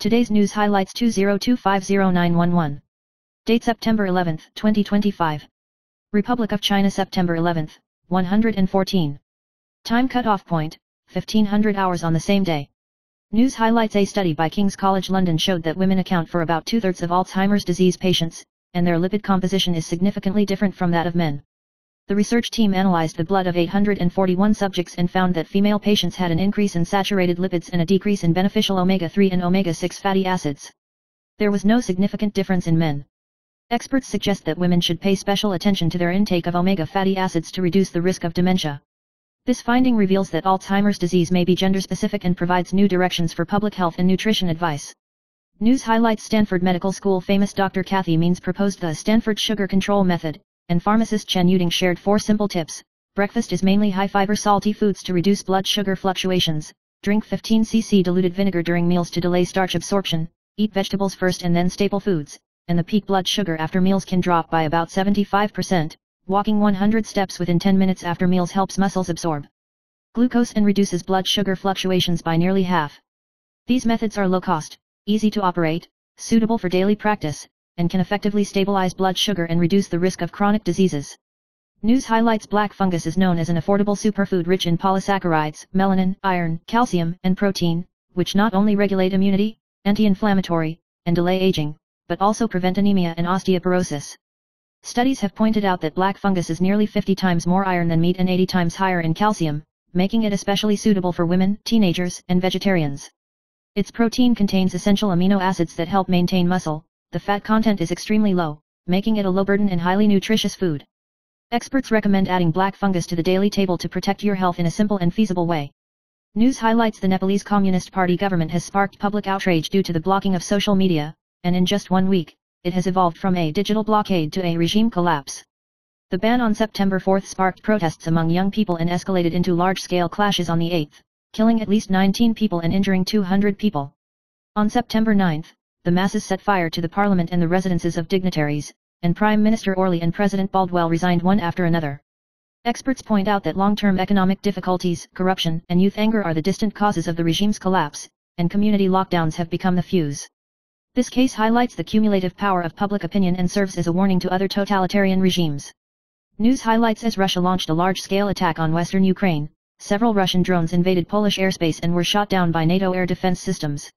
Today's news highlights 20250911. Date September 11, 2025. Republic of China September 11, 114. Time cutoff point, 1500 hours on the same day. News highlights: a study by King's College London showed that women account for about 2/3 of Alzheimer's disease patients, and their lipid composition is significantly different from that of men. The research team analyzed the blood of 841 subjects and found that female patients had an increase in saturated lipids and a decrease in beneficial omega-3 and omega-6 fatty acids. There was no significant difference in men. Experts suggest that women should pay special attention to their intake of omega fatty acids to reduce the risk of dementia. This finding reveals that Alzheimer's disease may be gender-specific and provides new directions for public health and nutrition advice. News highlights: Stanford Medical School famous Dr. Kathy Means proposed the Stanford Sugar Control Method, and pharmacist Chen Yuding shared 4 simple tips. Breakfast is mainly high-fiber salty foods to reduce blood sugar fluctuations. Drink 15 cc diluted vinegar during meals to delay starch absorption. Eat vegetables first and then staple foods, and the peak blood sugar after meals can drop by about 75%. Walking 100 steps within 10 minutes after meals helps muscles absorb glucose and reduces blood sugar fluctuations by nearly half. These methods are low-cost, easy to operate, suitable for daily practice, and can effectively stabilize blood sugar and reduce the risk of chronic diseases. News highlights: black fungus is known as an affordable superfood rich in polysaccharides, melanin, iron, calcium, and protein, which not only regulate immunity, anti-inflammatory, and delay aging, but also prevent anemia and osteoporosis. Studies have pointed out that black fungus is nearly 50 times more iron than meat and 80 times higher in calcium, making it especially suitable for women, teenagers, and vegetarians. Its protein contains essential amino acids that help maintain muscle. The fat content is extremely low, making it a low-burden and highly nutritious food. Experts recommend adding black fungus to the daily table to protect your health in a simple and feasible way. News highlights: the Nepalese Communist Party government has sparked public outrage due to the blocking of social media, and in just 1 week, it has evolved from a digital blockade to a regime collapse. The ban on September 4 sparked protests among young people and escalated into large-scale clashes on the 8th, killing at least 19 people and injuring 200 people. On September 9, the masses set fire to the parliament and the residences of dignitaries, and Prime Minister Orley and President Baldwell resigned one after another. Experts point out that long-term economic difficulties, corruption, and youth anger are the distant causes of the regime's collapse, and community lockdowns have become the fuse. This case highlights the cumulative power of public opinion and serves as a warning to other totalitarian regimes. News highlights: as Russia launched a large-scale attack on western Ukraine, several Russian drones invaded Polish airspace and were shot down by NATO air defense systems.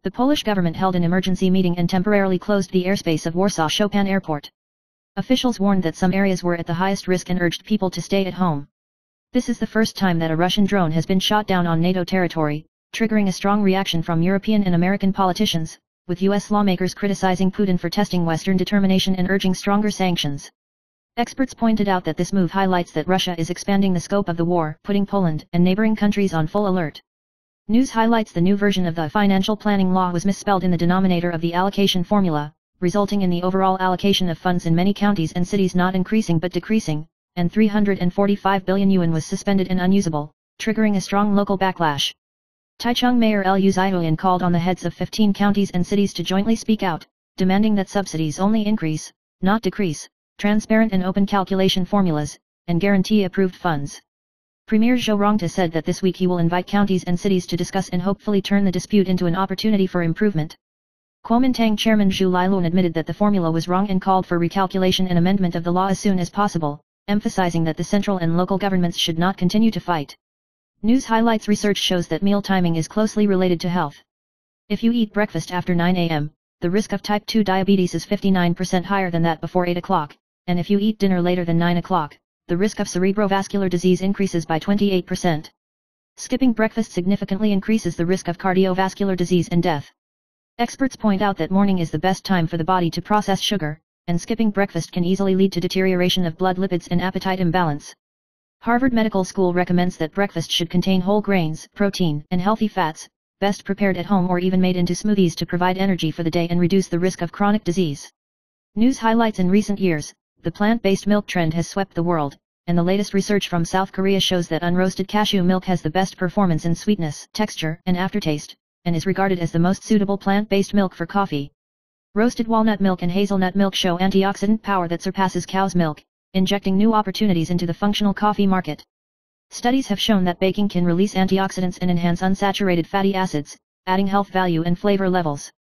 The Polish government held an emergency meeting and temporarily closed the airspace of Warsaw Chopin Airport. Officials warned that some areas were at the highest risk and urged people to stay at home. This is the first time that a Russian drone has been shot down on NATO territory, triggering a strong reaction from European and American politicians, with U.S. lawmakers criticizing Putin for testing Western determination and urging stronger sanctions. Experts pointed out that this move highlights that Russia is expanding the scope of the war, putting Poland and neighboring countries on full alert. News highlights: the new version of the financial planning law was misspelled in the denominator of the allocation formula, resulting in the overall allocation of funds in many counties and cities not increasing but decreasing, and 345 billion yuan was suspended and unusable, triggering a strong local backlash. Taichung Mayor Liu Zihuan called on the heads of 15 counties and cities to jointly speak out, demanding that subsidies only increase, not decrease, transparent and open calculation formulas, and guarantee approved funds. Premier Zhou Rongta said that this week he will invite counties and cities to discuss and hopefully turn the dispute into an opportunity for improvement. Kuomintang Chairman Zhu Liluan admitted that the formula was wrong and called for recalculation and amendment of the law as soon as possible, emphasizing that the central and local governments should not continue to fight. News highlights: research shows that meal timing is closely related to health. If you eat breakfast after 9 a.m., the risk of type 2 diabetes is 59% higher than that before 8 o'clock, and if you eat dinner later than 9 o'clock, the risk of cerebrovascular disease increases by 28%. Skipping breakfast significantly increases the risk of cardiovascular disease and death. Experts point out that morning is the best time for the body to process sugar, and skipping breakfast can easily lead to deterioration of blood lipids and appetite imbalance. Harvard Medical School recommends that breakfast should contain whole grains, protein, and healthy fats, best prepared at home or even made into smoothies to provide energy for the day and reduce the risk of chronic disease. News highlights: in recent years, the plant-based milk trend has swept the world, and the latest research from South Korea shows that unroasted cashew milk has the best performance in sweetness, texture, and aftertaste, and is regarded as the most suitable plant-based milk for coffee. Roasted walnut milk and hazelnut milk show antioxidant power that surpasses cow's milk, injecting new opportunities into the functional coffee market. Studies have shown that baking can release antioxidants and enhance unsaturated fatty acids, adding health value and flavor levels.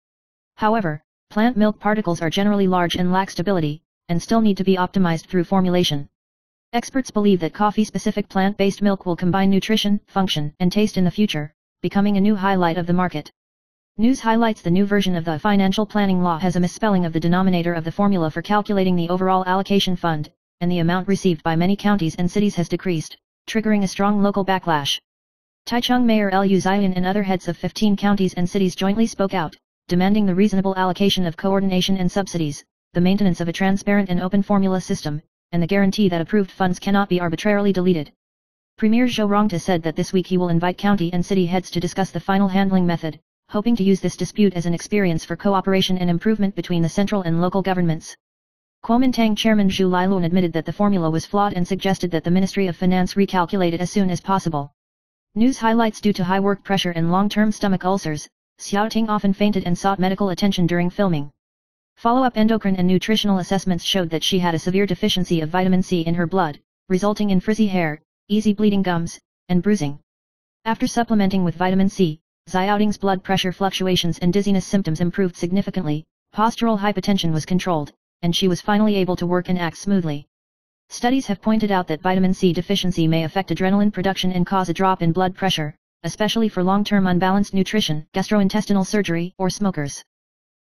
However, plant milk particles are generally large and lack stability, and still need to be optimized through formulation. Experts believe that coffee-specific plant-based milk will combine nutrition, function, and taste in the future, becoming a new highlight of the market. News highlights the new version of the financial planning law has a misspelling of the denominator of the formula for calculating the overall allocation fund, and the amount received by many counties and cities has decreased, triggering a strong local backlash. Taichung Mayor Liu Ziyan and other heads of 15 counties and cities jointly spoke out, demanding the reasonable allocation of coordination and subsidies, the maintenance of a transparent and open formula system, and the guarantee that approved funds cannot be arbitrarily deleted. Premier Zhou Rongta said that this week he will invite county and city heads to discuss the final handling method, hoping to use this dispute as an experience for cooperation and improvement between the central and local governments. Kuomintang Chairman Zhu Liluan admitted that the formula was flawed and suggested that the Ministry of Finance recalculate it as soon as possible. News highlights: due to high work pressure and long-term stomach ulcers, Xiaoting often fainted and sought medical attention during filming. Follow-up endocrine and nutritional assessments showed that she had a severe deficiency of vitamin C in her blood, resulting in frizzy hair, easy bleeding gums, and bruising. After supplementing with vitamin C, Xiaoting's blood pressure fluctuations and dizziness symptoms improved significantly, postural hypotension was controlled, and she was finally able to work and act smoothly. Studies have pointed out that vitamin C deficiency may affect adrenaline production and cause a drop in blood pressure, especially for long-term unbalanced nutrition, gastrointestinal surgery, or smokers.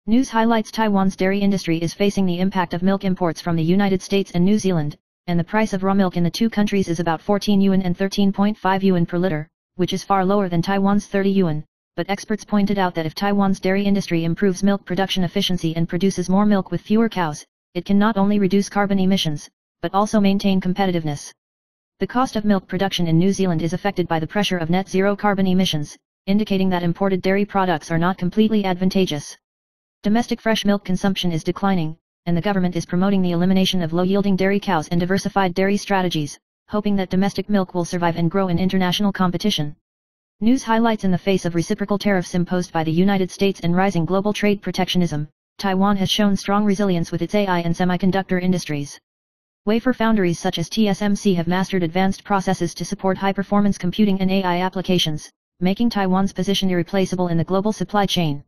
News highlights: Taiwan's dairy industry is facing the impact of milk imports from the United States and New Zealand, and the price of raw milk in the two countries is about 14 yuan and 13.5 yuan per liter, which is far lower than Taiwan's 30 yuan, but experts pointed out that if Taiwan's dairy industry improves milk production efficiency and produces more milk with fewer cows, it can not only reduce carbon emissions, but also maintain competitiveness. The cost of milk production in New Zealand is affected by the pressure of net zero carbon emissions, indicating that imported dairy products are not completely advantageous. Domestic fresh milk consumption is declining, and the government is promoting the elimination of low-yielding dairy cows and diversified dairy strategies, hoping that domestic milk will survive and grow in international competition. News highlights: in the face of reciprocal tariffs imposed by the United States and rising global trade protectionism, Taiwan has shown strong resilience with its AI and semiconductor industries. Wafer foundries such as TSMC have mastered advanced processes to support high-performance computing and AI applications, making Taiwan's position irreplaceable in the global supply chain.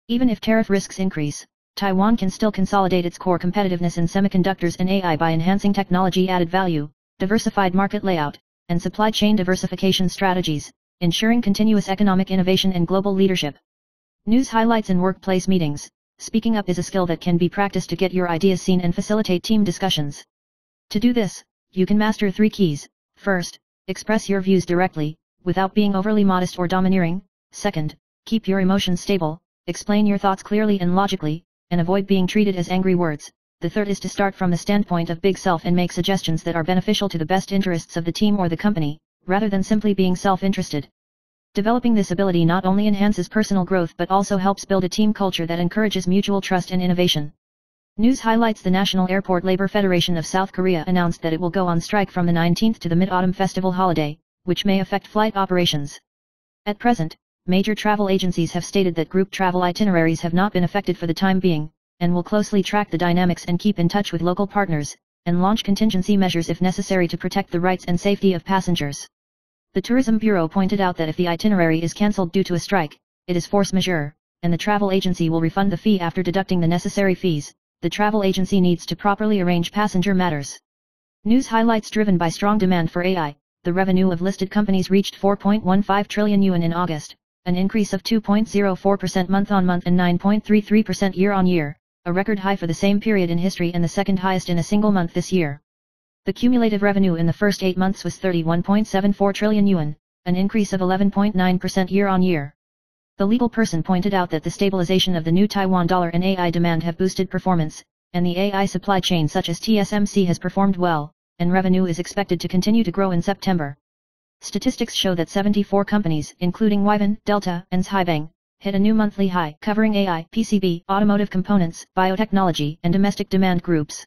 Even if tariff risks increase, Taiwan can still consolidate its core competitiveness in semiconductors and AI by enhancing technology added value, diversified market layout, and supply chain diversification strategies, ensuring continuous economic innovation and global leadership. News highlights: in workplace meetings, speaking up is a skill that can be practiced to get your ideas seen and facilitate team discussions. To do this, you can master 3 keys. First, express your views directly, without being overly modest or domineering. Second, keep your emotions stable, explain your thoughts clearly and logically, and avoid being treated as angry words. The third is to start from the standpoint of big self and make suggestions that are beneficial to the best interests of the team or the company, rather than simply being self-interested. Developing this ability not only enhances personal growth but also helps build a team culture that encourages mutual trust and innovation. News highlights: the National Airport Labor Federation of South Korea announced that it will go on strike from the 19th to the Mid-Autumn Festival holiday, which may affect flight operations. At present, major travel agencies have stated that group travel itineraries have not been affected for the time being, and will closely track the dynamics and keep in touch with local partners, and launch contingency measures if necessary to protect the rights and safety of passengers. The Tourism Bureau pointed out that if the itinerary is cancelled due to a strike, it is force majeure, and the travel agency will refund the fee after deducting the necessary fees. The travel agency needs to properly arrange passenger matters. News highlights: driven by strong demand for AI, the revenue of listed companies reached 4.15 trillion yuan in August, an increase of 2.04% month-on-month and 9.33% year-on-year, a record high for the same period in history and the second highest in a single month this year. The cumulative revenue in the first 8 months was 31.74 trillion yuan, an increase of 11.9% year-on-year. The legal person pointed out that the stabilization of the new Taiwan dollar and AI demand have boosted performance, and the AI supply chain such as TSMC has performed well, and revenue is expected to continue to grow in September. Statistics show that 74 companies, including Wyvan, Delta, and Zhaibang, hit a new monthly high, covering AI, PCB, automotive components, biotechnology, and domestic demand groups.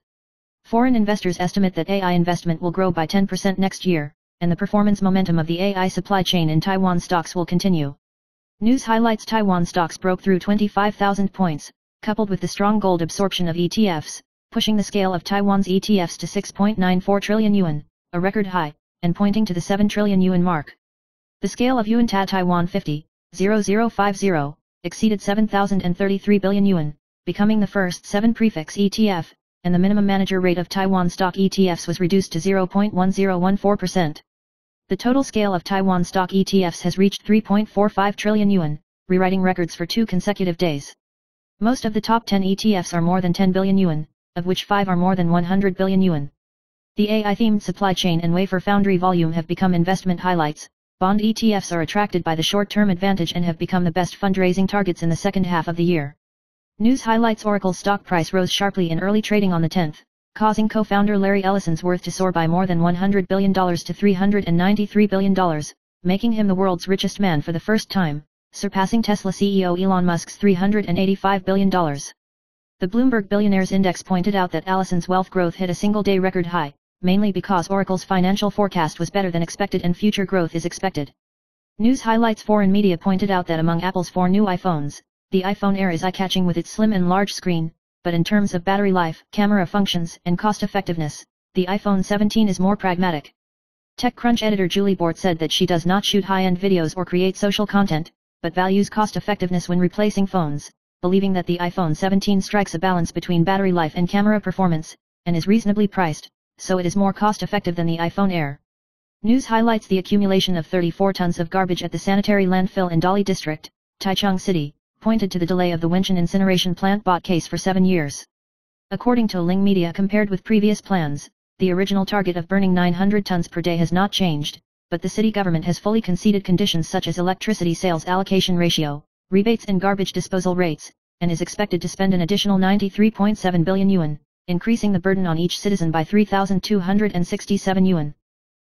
Foreign investors estimate that AI investment will grow by 10% next year, and the performance momentum of the AI supply chain in Taiwan stocks will continue. News highlights: Taiwan stocks broke through 25,000 points, coupled with the strong gold absorption of ETFs, pushing the scale of Taiwan's ETFs to 6.94 trillion yuan, a record high, and pointing to the 7 trillion yuan mark. The scale of Yuantat Taiwan 50, 0050, exceeded 7,033 billion yuan, becoming the first 7 prefix ETF, and the minimum manager rate of Taiwan stock ETFs was reduced to 0.1014%. The total scale of Taiwan stock ETFs has reached 3.45 trillion yuan, rewriting records for 2 consecutive days. Most of the top 10 ETFs are more than 10 billion yuan, of which 5 are more than 100 billion yuan. The AI-themed supply chain and wafer foundry volume have become investment highlights. Bond ETFs are attracted by the short-term advantage and have become the best fundraising targets in the second half of the year. News highlights: Oracle's stock price rose sharply in early trading on the 10th, causing co-founder Larry Ellison's worth to soar by more than $100 billion to $393 billion, making him the world's richest man for the first time, surpassing Tesla CEO Elon Musk's $385 billion. The Bloomberg Billionaires Index pointed out that Ellison's wealth growth hit a single-day record high, mainly because Oracle's financial forecast was better than expected and future growth is expected. News highlights: Foreign media pointed out that among Apple's 4 new iPhones, the iPhone Air is eye-catching with its slim and large screen, but in terms of battery life, camera functions, and cost-effectiveness, the iPhone 17 is more pragmatic. TechCrunch editor Julie Bort said that she does not shoot high-end videos or create social content, but values cost-effectiveness when replacing phones, believing that the iPhone 17 strikes a balance between battery life and camera performance, and is reasonably priced, so it is more cost-effective than the iPhone Air. News highlights: the accumulation of 34 tons of garbage at the sanitary landfill in Dali District, Taichung City, pointed to the delay of the Wenchun incineration plant bought case for 7 years. According to Ling Media, compared with previous plans, the original target of burning 900 tons per day has not changed, but the city government has fully conceded conditions such as electricity sales allocation ratio, rebates and garbage disposal rates, and is expected to spend an additional 93.7 billion yuan, increasing the burden on each citizen by 3,267 yuan.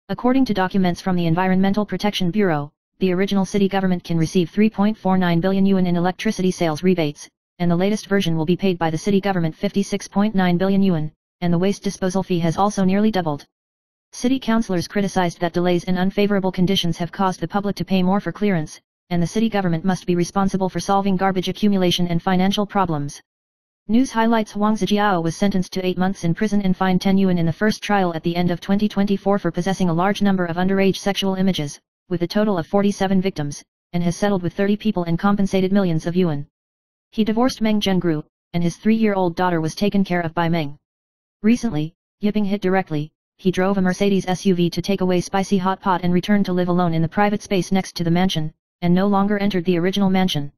According to documents from the Environmental Protection Bureau, the original city government can receive 3.49 billion yuan in electricity sales rebates, and the latest version will be paid by the city government 56.9 billion yuan, and the waste disposal fee has also nearly doubled. City councillors criticized that delays and unfavorable conditions have caused the public to pay more for clearance, and the city government must be responsible for solving garbage accumulation and financial problems. News highlights: Wang Zijiao was sentenced to 8 months in prison and fined 10 yuan in the first trial at the end of 2024 for possessing a large number of underage sexual images, with a total of 47 victims, and has settled with 30 people and compensated millions of yuan. He divorced Meng Zhengru, and his 3-year-old daughter was taken care of by Meng. Recently, yipping hit directly, he drove a Mercedes SUV to take away spicy hot pot and returned to live alone in the private space next to the mansion, and no longer entered the original mansion.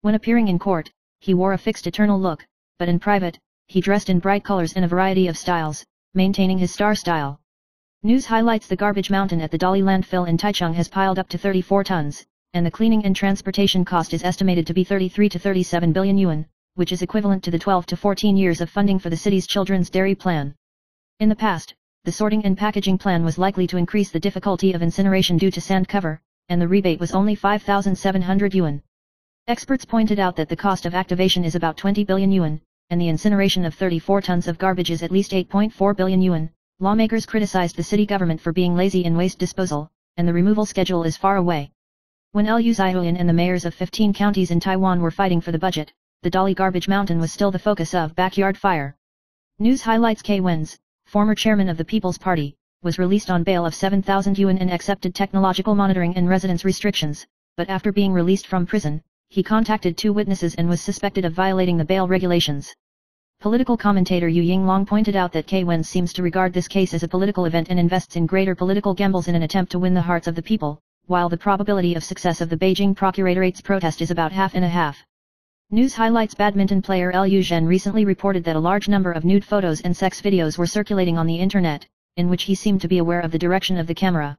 When appearing in court, he wore a fixed eternal look, but in private, he dressed in bright colors in a variety of styles, maintaining his star style. News highlights: the garbage mountain at the Dali landfill in Taichung has piled up to 34 tons, and the cleaning and transportation cost is estimated to be 33 to 37 billion yuan, which is equivalent to the 12 to 14 years of funding for the city's children's dairy plan. In the past, the sorting and packaging plan was likely to increase the difficulty of incineration due to sand cover, and the rebate was only 5,700 yuan. Experts pointed out that the cost of activation is about 20 billion yuan, and the incineration of 34 tons of garbage is at least 8.4 billion yuan. Lawmakers criticized the city government for being lazy in waste disposal, and the removal schedule is far away. When Liu Zhihuan and the mayors of 15 counties in Taiwan were fighting for the budget, the Dali garbage mountain was still the focus of backyard fire. News highlights: K. Wenz, former chairman of the People's Party, was released on bail of 7,000 yuan and accepted technological monitoring and residence restrictions, but after being released from prison, he contacted 2 witnesses and was suspected of violating the bail regulations. Political commentator Yu Yinglong pointed out that K. Wenz seems to regard this case as a political event and invests in greater political gambles in an attempt to win the hearts of the people, while the probability of success of the Beijing Procurator's protest is about half and a half. News highlights: badminton player Liu Zhen recently reported that a large number of nude photos and sex videos were circulating on the internet, in which he seemed to be aware of the direction of the camera.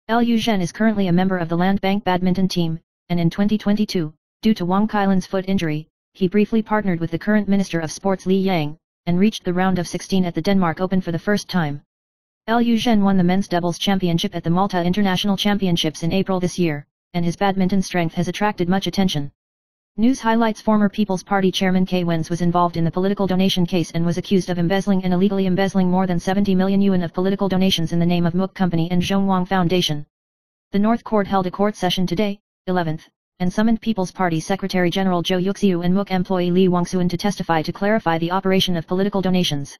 Liu Zhen is currently a member of the Land Bank badminton team, and in 2022, due to Wang Kailan's foot injury, he briefly partnered with the current Minister of Sports Li Yang, and reached the round of 16 at the Denmark Open for the first time. Liu Zhen won the men's doubles championship at the Malta International Championships in April this year, and his badminton strength has attracted much attention. News highlights: former People's Party chairman K. Wenz was involved in the political donation case and was accused of embezzling and illegally embezzling more than 70 million yuan of political donations in the name of Mook Company and Zhongwang Foundation. The North Court held a court session today, 11th, and summoned People's Party Secretary General Zhou Yuxiu and Mook employee Li Wangsuan to testify to clarify the operation of political donations.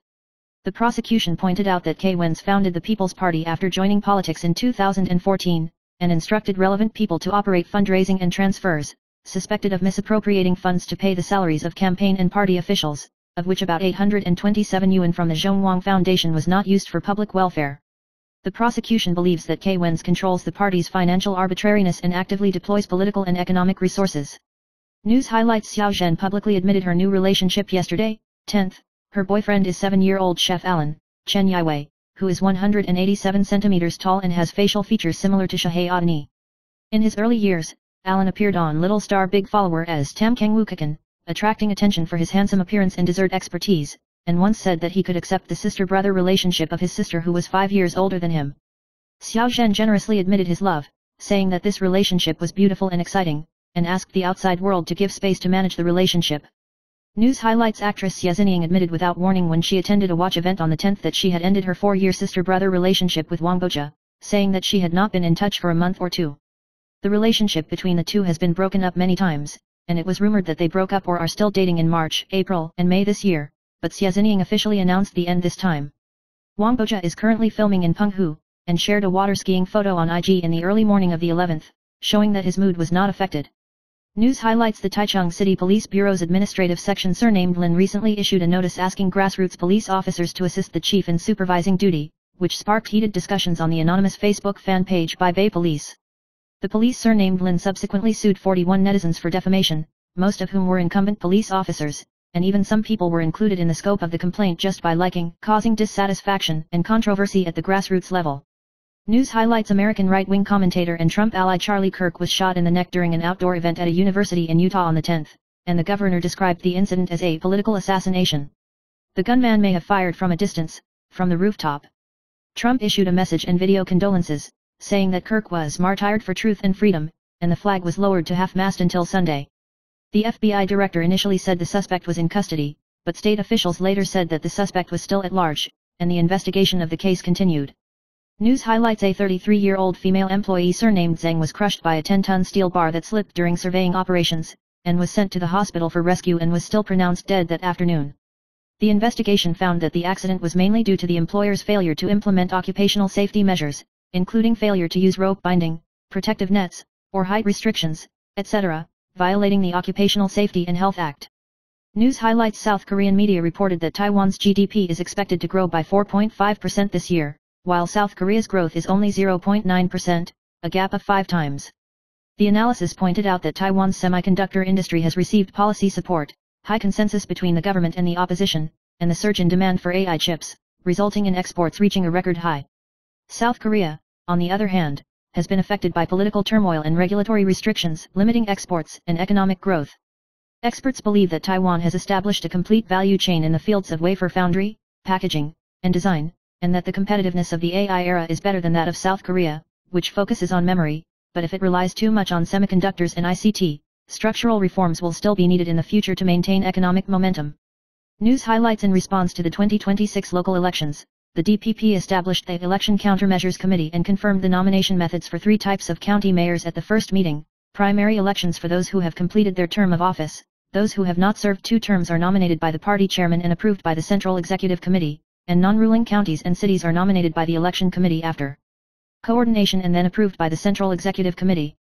The prosecution pointed out that K. Wenz founded the People's Party after joining politics in 2014, and instructed relevant people to operate fundraising and transfers, suspected of misappropriating funds to pay the salaries of campaign and party officials, of which about 827 yuan from the Zhongwang Foundation was not used for public welfare. The prosecution believes that K. Wenz controls the party's financial arbitrariness and actively deploys political and economic resources. News highlights: Xiao Zhen publicly admitted her new relationship yesterday, 10th. Her boyfriend is 7-year-old chef Alan Chen Yiwei, who is 187 centimeters tall and has facial features similar to Shahei Adani. In his early years, Alan appeared on Little Star Big Follower as Tam Kang Wukakan, attracting attention for his handsome appearance and dessert expertise, and once said that he could accept the sister-brother relationship of his sister who was 5 years older than him. Xiao Zhen generously admitted his love, saying that this relationship was beautiful and exciting, and asked the outside world to give space to manage the relationship. News highlights: actress Xia Zinying admitted without warning when she attended a watch event on the 10th that she had ended her 4-year sister-brother relationship with Wang Boja, saying that she had not been in touch for a month or two. The relationship between the two has been broken up many times, and it was rumored that they broke up or are still dating in March, April, and May this year, but Xia Zinying officially announced the end this time. Wang Boja is currently filming in Penghu, and shared a water skiing photo on IG in the early morning of the 11th, showing that his mood was not affected. News highlights: the Taichung City Police Bureau's administrative section surnamed Lin recently issued a notice asking grassroots police officers to assist the chief in supervising duty, which sparked heated discussions on the anonymous Facebook fan page by Bay Police. The police surnamed Lin subsequently sued 41 netizens for defamation, most of whom were incumbent police officers, and even some people were included in the scope of the complaint just by liking, causing dissatisfaction and controversy at the grassroots level. News highlights: American right-wing commentator and Trump ally Charlie Kirk was shot in the neck during an outdoor event at a university in Utah on the 10th, and the governor described the incident as a political assassination. The gunman may have fired from a distance, from the rooftop. Trump issued a message and video condolences, saying that Kirk was martyred for truth and freedom, and the flag was lowered to half-mast until Sunday. The FBI director initially said the suspect was in custody, but state officials later said that the suspect was still at large, and the investigation of the case continued. News highlights: a 33-year-old female employee surnamed Zhang was crushed by a 10-ton steel bar that slipped during surveying operations, and was sent to the hospital for rescue and was still pronounced dead that afternoon. The investigation found that the accident was mainly due to the employer's failure to implement occupational safety measures, including failure to use rope binding, protective nets, or height restrictions, etc., violating the Occupational Safety and Health Act. News highlights: South Korean media reported that Taiwan's GDP is expected to grow by 4.5% this year, while South Korea's growth is only 0.9%, a gap of 5 times. The analysis pointed out that Taiwan's semiconductor industry has received policy support, high consensus between the government and the opposition, and the surge in demand for AI chips, resulting in exports reaching a record high. South Korea, on the other hand, has been affected by political turmoil and regulatory restrictions, limiting exports and economic growth. Experts believe that Taiwan has established a complete value chain in the fields of wafer foundry, packaging, and design, and that the competitiveness of the AI era is better than that of South Korea, which focuses on memory, but if it relies too much on semiconductors and ICT, structural reforms will still be needed in the future to maintain economic momentum. News highlights: in response to the 2026 local elections, the DPP established the Election Countermeasures Committee and confirmed the nomination methods for 3 types of county mayors at the first meeting: primary elections for those who have completed their term of office, those who have not served 2 terms are nominated by the party chairman and approved by the Central Executive Committee, and non-ruling counties and cities are nominated by the Election Committee after coordination and then approved by the Central Executive Committee.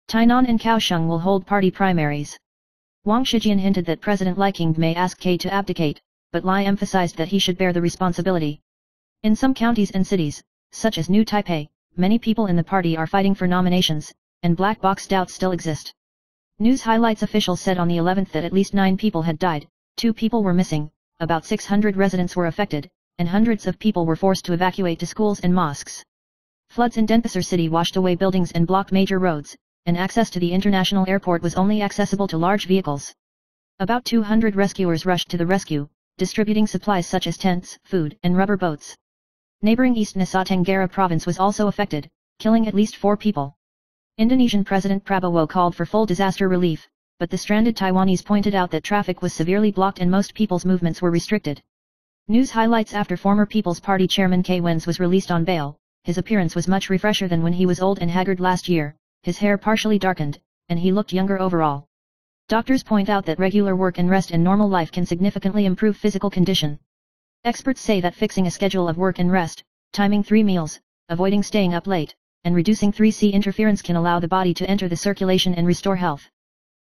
Tainan and Kaohsiung will hold party primaries. Wang Shijian hinted that President Li Qiang may ask K to abdicate, but Li emphasized that he should bear the responsibility. In some counties and cities, such as New Taipei, many people in the party are fighting for nominations, and black box doubts still exist. News highlights: officials said on the 11th that at least 9 people had died, 2 people were missing, about 600 residents were affected, and hundreds of people were forced to evacuate to schools and mosques. Floods in Denpasar city washed away buildings and blocked major roads, and access to the international airport was only accessible to large vehicles. About 200 rescuers rushed to the rescue, distributing supplies such as tents, food, and rubber boats. Neighboring East Nusa Tenggara province was also affected, killing at least 4 people. Indonesian President Prabowo called for full disaster relief, but the stranded Taiwanese pointed out that traffic was severely blocked and most people's movements were restricted. News highlights: after former People's Party chairman K. Wenz was released on bail, his appearance was much refresher than when he was old and haggard last year, his hair partially darkened, and he looked younger overall. Doctors point out that regular work and rest and normal life can significantly improve physical condition. Experts say that fixing a schedule of work and rest, timing 3 meals, avoiding staying up late, and reducing 3C interference can allow the body to enter the circulation and restore health.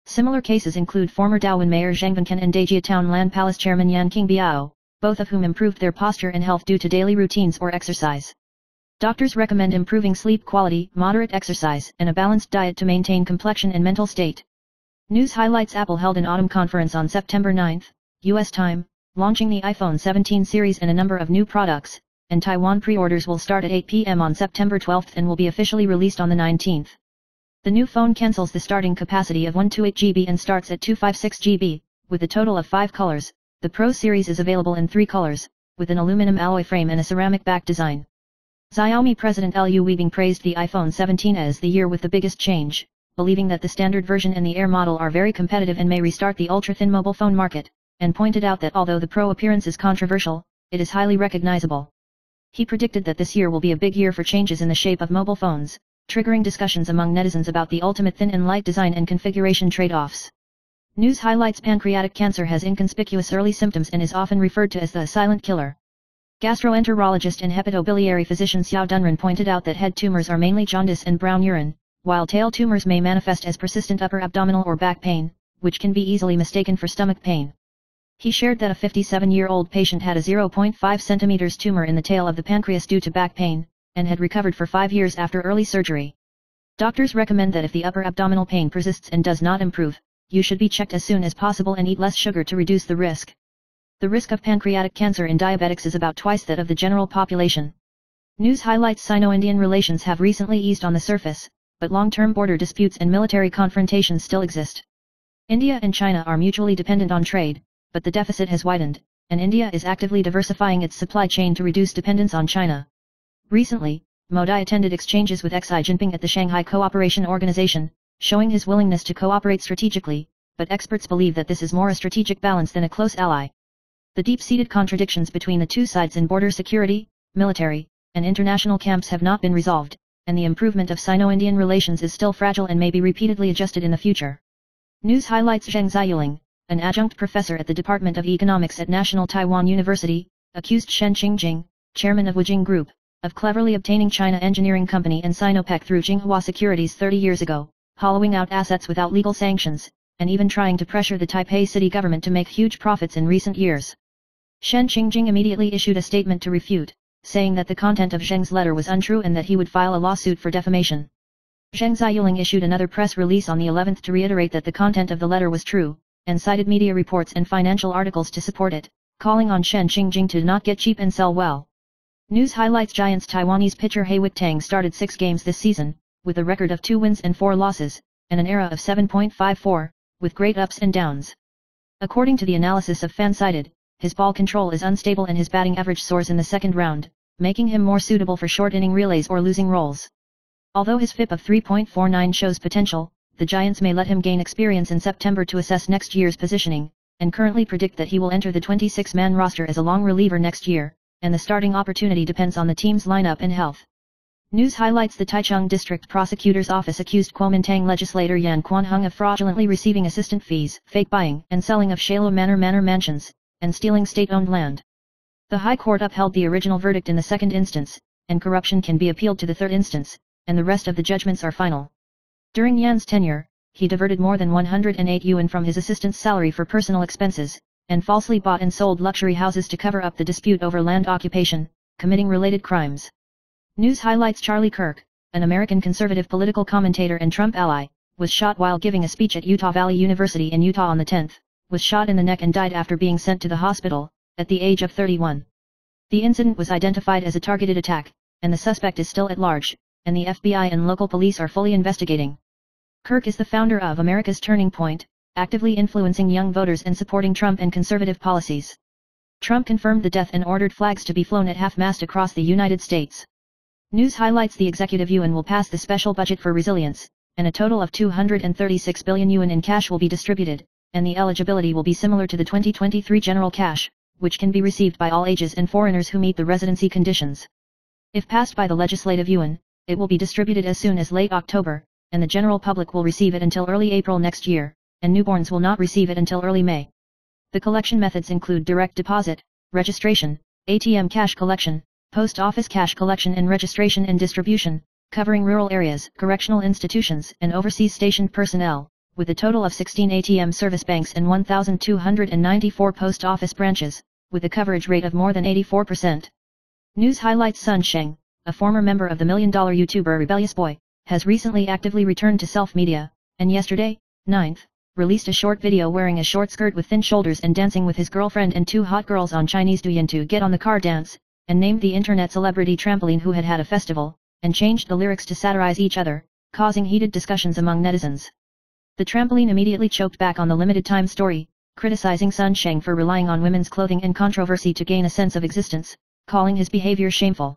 Similar cases include former Daewon Mayor Zhang Wenquan and Dajia Town Land Palace Chairman Yan Qingbiao, both of whom improved their posture and health due to daily routines or exercise. Doctors recommend improving sleep quality, moderate exercise, and a balanced diet to maintain complexion and mental state. News highlights: Apple held an autumn conference on September 9, U.S. time, launching the iPhone 17 series and a number of new products, and Taiwan pre-orders will start at 8 p.m. on September 12 and will be officially released on the 19th. The new phone cancels the starting capacity of 128 GB and starts at 256 GB, with a total of 5 colors. The Pro series is available in 3 colors, with an aluminum alloy frame and a ceramic back design. Xiaomi President Liu Weibing praised the iPhone 17 as the year with the biggest change, believing that the standard version and the Air model are very competitive and may restart the ultra-thin mobile phone market, and pointed out that although the Pro appearance is controversial, it is highly recognizable. He predicted that this year will be a big year for changes in the shape of mobile phones, triggering discussions among netizens about the ultimate thin and light design and configuration trade-offs. News highlights: pancreatic cancer has inconspicuous early symptoms and is often referred to as the silent killer. Gastroenterologist and hepatobiliary physician Xiao Dunran pointed out that head tumors are mainly jaundice and brown urine, while tail tumors may manifest as persistent upper abdominal or back pain, which can be easily mistaken for stomach pain. He shared that a 57-year-old patient had a 0.5 cm tumor in the tail of the pancreas due to back pain, and had recovered for 5 years after early surgery. Doctors recommend that if the upper abdominal pain persists and does not improve, you should be checked as soon as possible and eat less sugar to reduce the risk. The risk of pancreatic cancer in diabetics is about twice that of the general population. News highlights: Sino-Indian relations have recently eased on the surface, but long-term border disputes and military confrontations still exist. India and China are mutually dependent on trade, but the deficit has widened, and India is actively diversifying its supply chain to reduce dependence on China. Recently, Modi attended exchanges with Xi Jinping at the Shanghai Cooperation Organization, showing his willingness to cooperate strategically, but experts believe that this is more a strategic balance than a close ally. The deep-seated contradictions between the two sides in border security, military, and international camps have not been resolved, and the improvement of Sino-Indian relations is still fragile and may be repeatedly adjusted in the future. News highlights: Zheng Ziyuling, an adjunct professor at the Department of Economics at National Taiwan University, accused Shen Qingjing, chairman of Wujing Group, of cleverly obtaining China Engineering Company and Sinopec through Jinghua Securities 30 years ago, hollowing out assets without legal sanctions, and even trying to pressure the Taipei city government to make huge profits in recent years. Shen Qingjing immediately issued a statement to refute, saying that the content of Zheng's letter was untrue and that he would file a lawsuit for defamation. Zheng Ziyuling issued another press release on the 11th to reiterate that the content of the letter was true, and cited media reports and financial articles to support it, calling on Shen Qingjing to not get cheap and sell well. News highlights: Giants Taiwanese pitcher He Tang started 6 games this season, with a record of 2 wins and 4 losses, and an ERA of 7.54, with great ups and downs. According to the analysis of Fansided, his ball control is unstable and his batting average soars in the second round, making him more suitable for short-inning relays or losing roles. Although his FIP of 3.49 shows potential, the Giants may let him gain experience in September to assess next year's positioning, and currently predict that he will enter the 26-man roster as a long reliever next year, and the starting opportunity depends on the team's lineup and health. News highlights: the Taichung District Prosecutor's Office accused Kuomintang legislator Yan Quanhung of fraudulently receiving assistant fees, fake buying and selling of Shalo Manor mansions, and stealing state-owned land. The High Court upheld the original verdict in the second instance, and corruption can be appealed to the third instance, and the rest of the judgments are final. During Yan's tenure, he diverted more than 108 yuan from his assistant's salary for personal expenses, and falsely bought and sold luxury houses to cover up the dispute over land occupation, committing related crimes. News highlights: Charlie Kirk, an American conservative political commentator and Trump ally, was shot while giving a speech at Utah Valley University in Utah on the 10th, was shot in the neck and died after being sent to the hospital, at the age of 31. The incident was identified as a targeted attack, and the suspect is still at large, and the FBI and local police are fully investigating. Kirk is the founder of America's Turning Point, actively influencing young voters and supporting Trump and conservative policies. Trump confirmed the death and ordered flags to be flown at half-mast across the United States. News highlights: the executive yuan will pass the special budget for resilience, and a total of 236 billion yuan in cash will be distributed, and the eligibility will be similar to the 2023 general cash, which can be received by all ages and foreigners who meet the residency conditions. If passed by the legislative yuan, it will be distributed as soon as late October, and the general public will receive it until early April next year, and newborns will not receive it until early May. The collection methods include direct deposit, registration, ATM cash collection, post office cash collection and registration and distribution, covering rural areas, correctional institutions, and overseas stationed personnel, with a total of 16 ATM service banks and 1,294 post office branches, with a coverage rate of more than 84%. News highlights: Sun Sheng, a former member of the $1 Million YouTuber Rebellious Boy, has recently actively returned to self-media, and yesterday, 9th, released a short video wearing a short skirt with thin shoulders and dancing with his girlfriend and two hot girls on Chinese Douyin to Get on the Car Dance, and named the internet celebrity Trampoline who had a festival, and changed the lyrics to satirize each other, causing heated discussions among netizens. The Trampoline immediately choked back on the limited time story, criticizing Sun Sheng for relying on women's clothing and controversy to gain a sense of existence, calling his behavior shameful.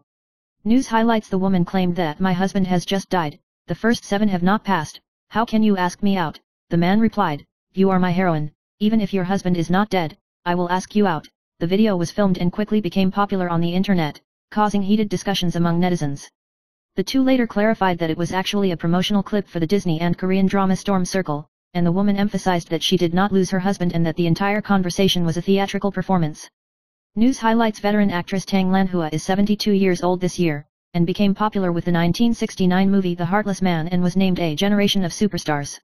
News highlights: the woman claimed that my husband has just died, the first 7 have not passed, how can you ask me out? The man replied, you are my heroine, even if your husband is not dead, I will ask you out. The video was filmed and quickly became popular on the internet, causing heated discussions among netizens. The two later clarified that it was actually a promotional clip for the Disney and Korean drama Storm Circle, and the woman emphasized that she did not lose her husband and that the entire conversation was a theatrical performance. News highlights: veteran actress Tang Lanhua is 72 years old this year, and became popular with the 1969 movie The Heartless Man and was named a generation of superstars.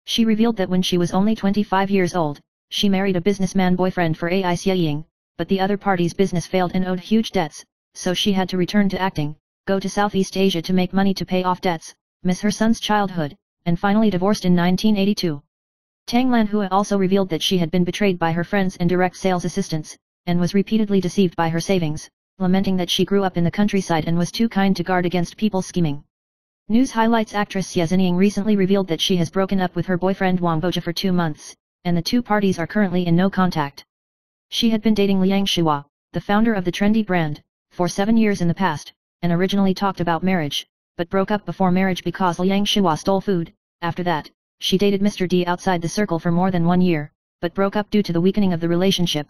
She revealed that when she was only 25 years old, she married a businessman boyfriend for Ai Sieying, but the other party's business failed and owed huge debts, so she had to return to acting, go to Southeast Asia to make money to pay off debts, miss her son's childhood, and finally divorced in 1982. Tang Lanhua also revealed that she had been betrayed by her friends and direct sales assistants, and was repeatedly deceived by her savings, lamenting that she grew up in the countryside and was too kind to guard against people scheming. News highlights: actress Xie Zhenying recently revealed that she has broken up with her boyfriend Wang Boja for 2 months, and the two parties are currently in no contact. She had been dating Liang Shihua, the founder of the trendy brand, for 7 years in the past, and originally talked about marriage, but broke up before marriage because Liang Shihua stole food. After that, she dated Mr. D outside the circle for more than 1 year, but broke up due to the weakening of the relationship.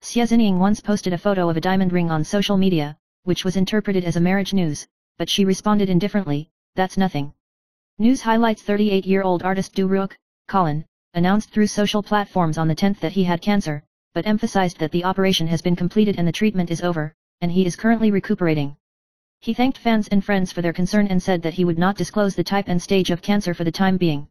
Xie Zhenying once posted a photo of a diamond ring on social media, which was interpreted as a marriage news, but she responded indifferently, that's nothing. News highlights: 38-year-old artist Du Ruok, Colin, announced through social platforms on the 10th that he had cancer, but emphasized that the operation has been completed and the treatment is over, and he is currently recuperating. He thanked fans and friends for their concern and said that he would not disclose the type and stage of cancer for the time being.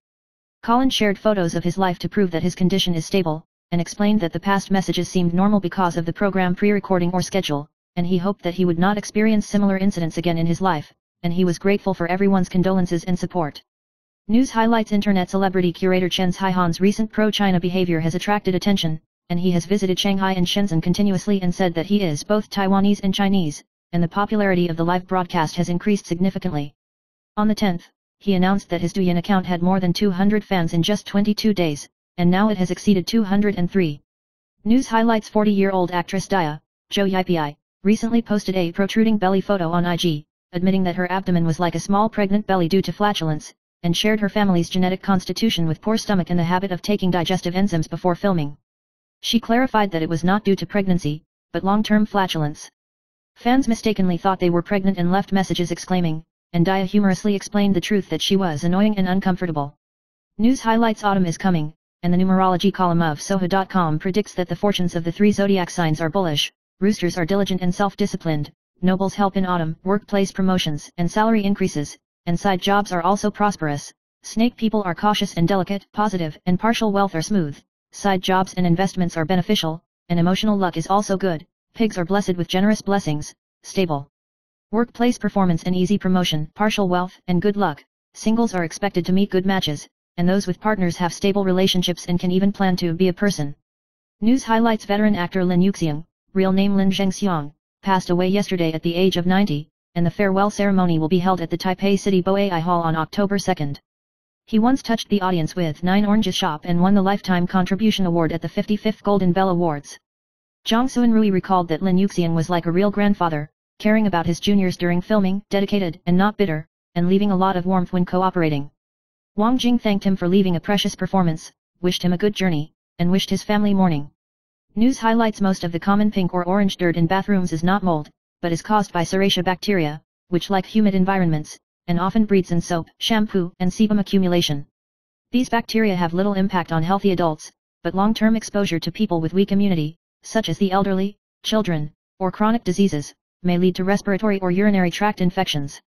Colin shared photos of his life to prove that his condition is stable, and explained that the past messages seemed normal because of the program pre-recording or schedule, and he hoped that he would not experience similar incidents again in his life, and he was grateful for everyone's condolences and support. News highlights: internet celebrity curator Chen Zhihan's recent pro-China behavior has attracted attention, and he has visited Shanghai and Shenzhen continuously and said that he is both Taiwanese and Chinese, and the popularity of the live broadcast has increased significantly. On the 10th, he announced that his Douyin account had more than 200 fans in just 22 days, and now it has exceeded 203. News highlights: 40-year-old actress Dia, Zhou Yipi, recently posted a protruding belly photo on IG, admitting that her abdomen was like a small pregnant belly due to flatulence, and shared her family's genetic constitution with poor stomach and the habit of taking digestive enzymes before filming. She clarified that it was not due to pregnancy, but long-term flatulence. Fans mistakenly thought they were pregnant and left messages exclaiming, and Dia humorously explained the truth that she was annoying and uncomfortable. News highlights: autumn is coming, and the numerology column of Soho.com predicts that the fortunes of the 3 zodiac signs are bullish. Roosters are diligent and self-disciplined, nobles help in autumn, workplace promotions and salary increases, and side jobs are also prosperous. Snake people are cautious and delicate, positive and partial wealth are smooth, side jobs and investments are beneficial, and emotional luck is also good. Pigs are blessed with generous blessings, stable workplace performance and easy promotion, partial wealth and good luck. Singles are expected to meet good matches, and those with partners have stable relationships and can even plan to be a person. News highlights: veteran actor Lin Yuxiang, real name Lin Zhengxiang, passed away yesterday at the age of 90, and the farewell ceremony will be held at the Taipei City Boei Hall on October 2nd. He once touched the audience with 9 oranges shop and won the Lifetime Contribution Award at the 55th Golden Bell Awards. Zhang Suanrui recalled that Lin Yuxiang was like a real grandfather, caring about his juniors during filming, dedicated and not bitter, and leaving a lot of warmth when cooperating. Wang Jing thanked him for leaving a precious performance, wished him a good journey, and wished his family mourning. News highlights: most of the common pink or orange dirt in bathrooms is not mold, but is caused by Serratia bacteria, which like humid environments, and often breeds in soap, shampoo, and sebum accumulation. These bacteria have little impact on healthy adults, but long-term exposure to people with weak immunity, such as the elderly, children, or chronic diseases, may lead to respiratory or urinary tract infections.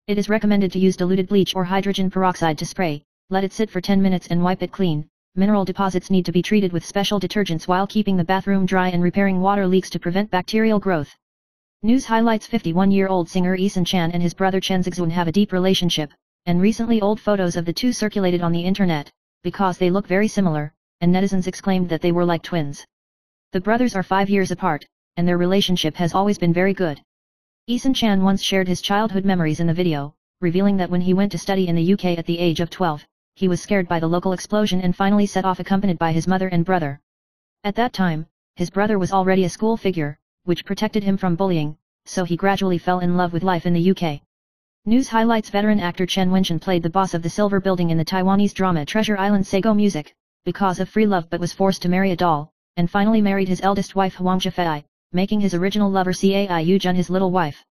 It is recommended to use diluted bleach or hydrogen peroxide to spray, let it sit for 10 minutes and wipe it clean. Mineral deposits need to be treated with special detergents while keeping the bathroom dry and repairing water leaks to prevent bacterial growth. News highlights: 51-year-old singer Eason Chan and his brother Chen Zixun have a deep relationship, and recently old photos of the two circulated on the internet, because they look very similar, and netizens exclaimed that they were like twins. The brothers are 5 years apart, and their relationship has always been very good. Eason Chan once shared his childhood memories in the video, revealing that when he went to study in the UK at the age of 12, he was scared by the local explosion and finally set off accompanied by his mother and brother. At that time, his brother was already a school figure, which protected him from bullying, so he gradually fell in love with life in the UK. News highlights: veteran actor Chen Wenchen played the boss of the Silver Building in the Taiwanese drama Treasure Island Sago Music, because of free love but was forced to marry a doll, and finally married his eldest wife Huang Zhifei, making his original lover Cai Yu Jun his little wife.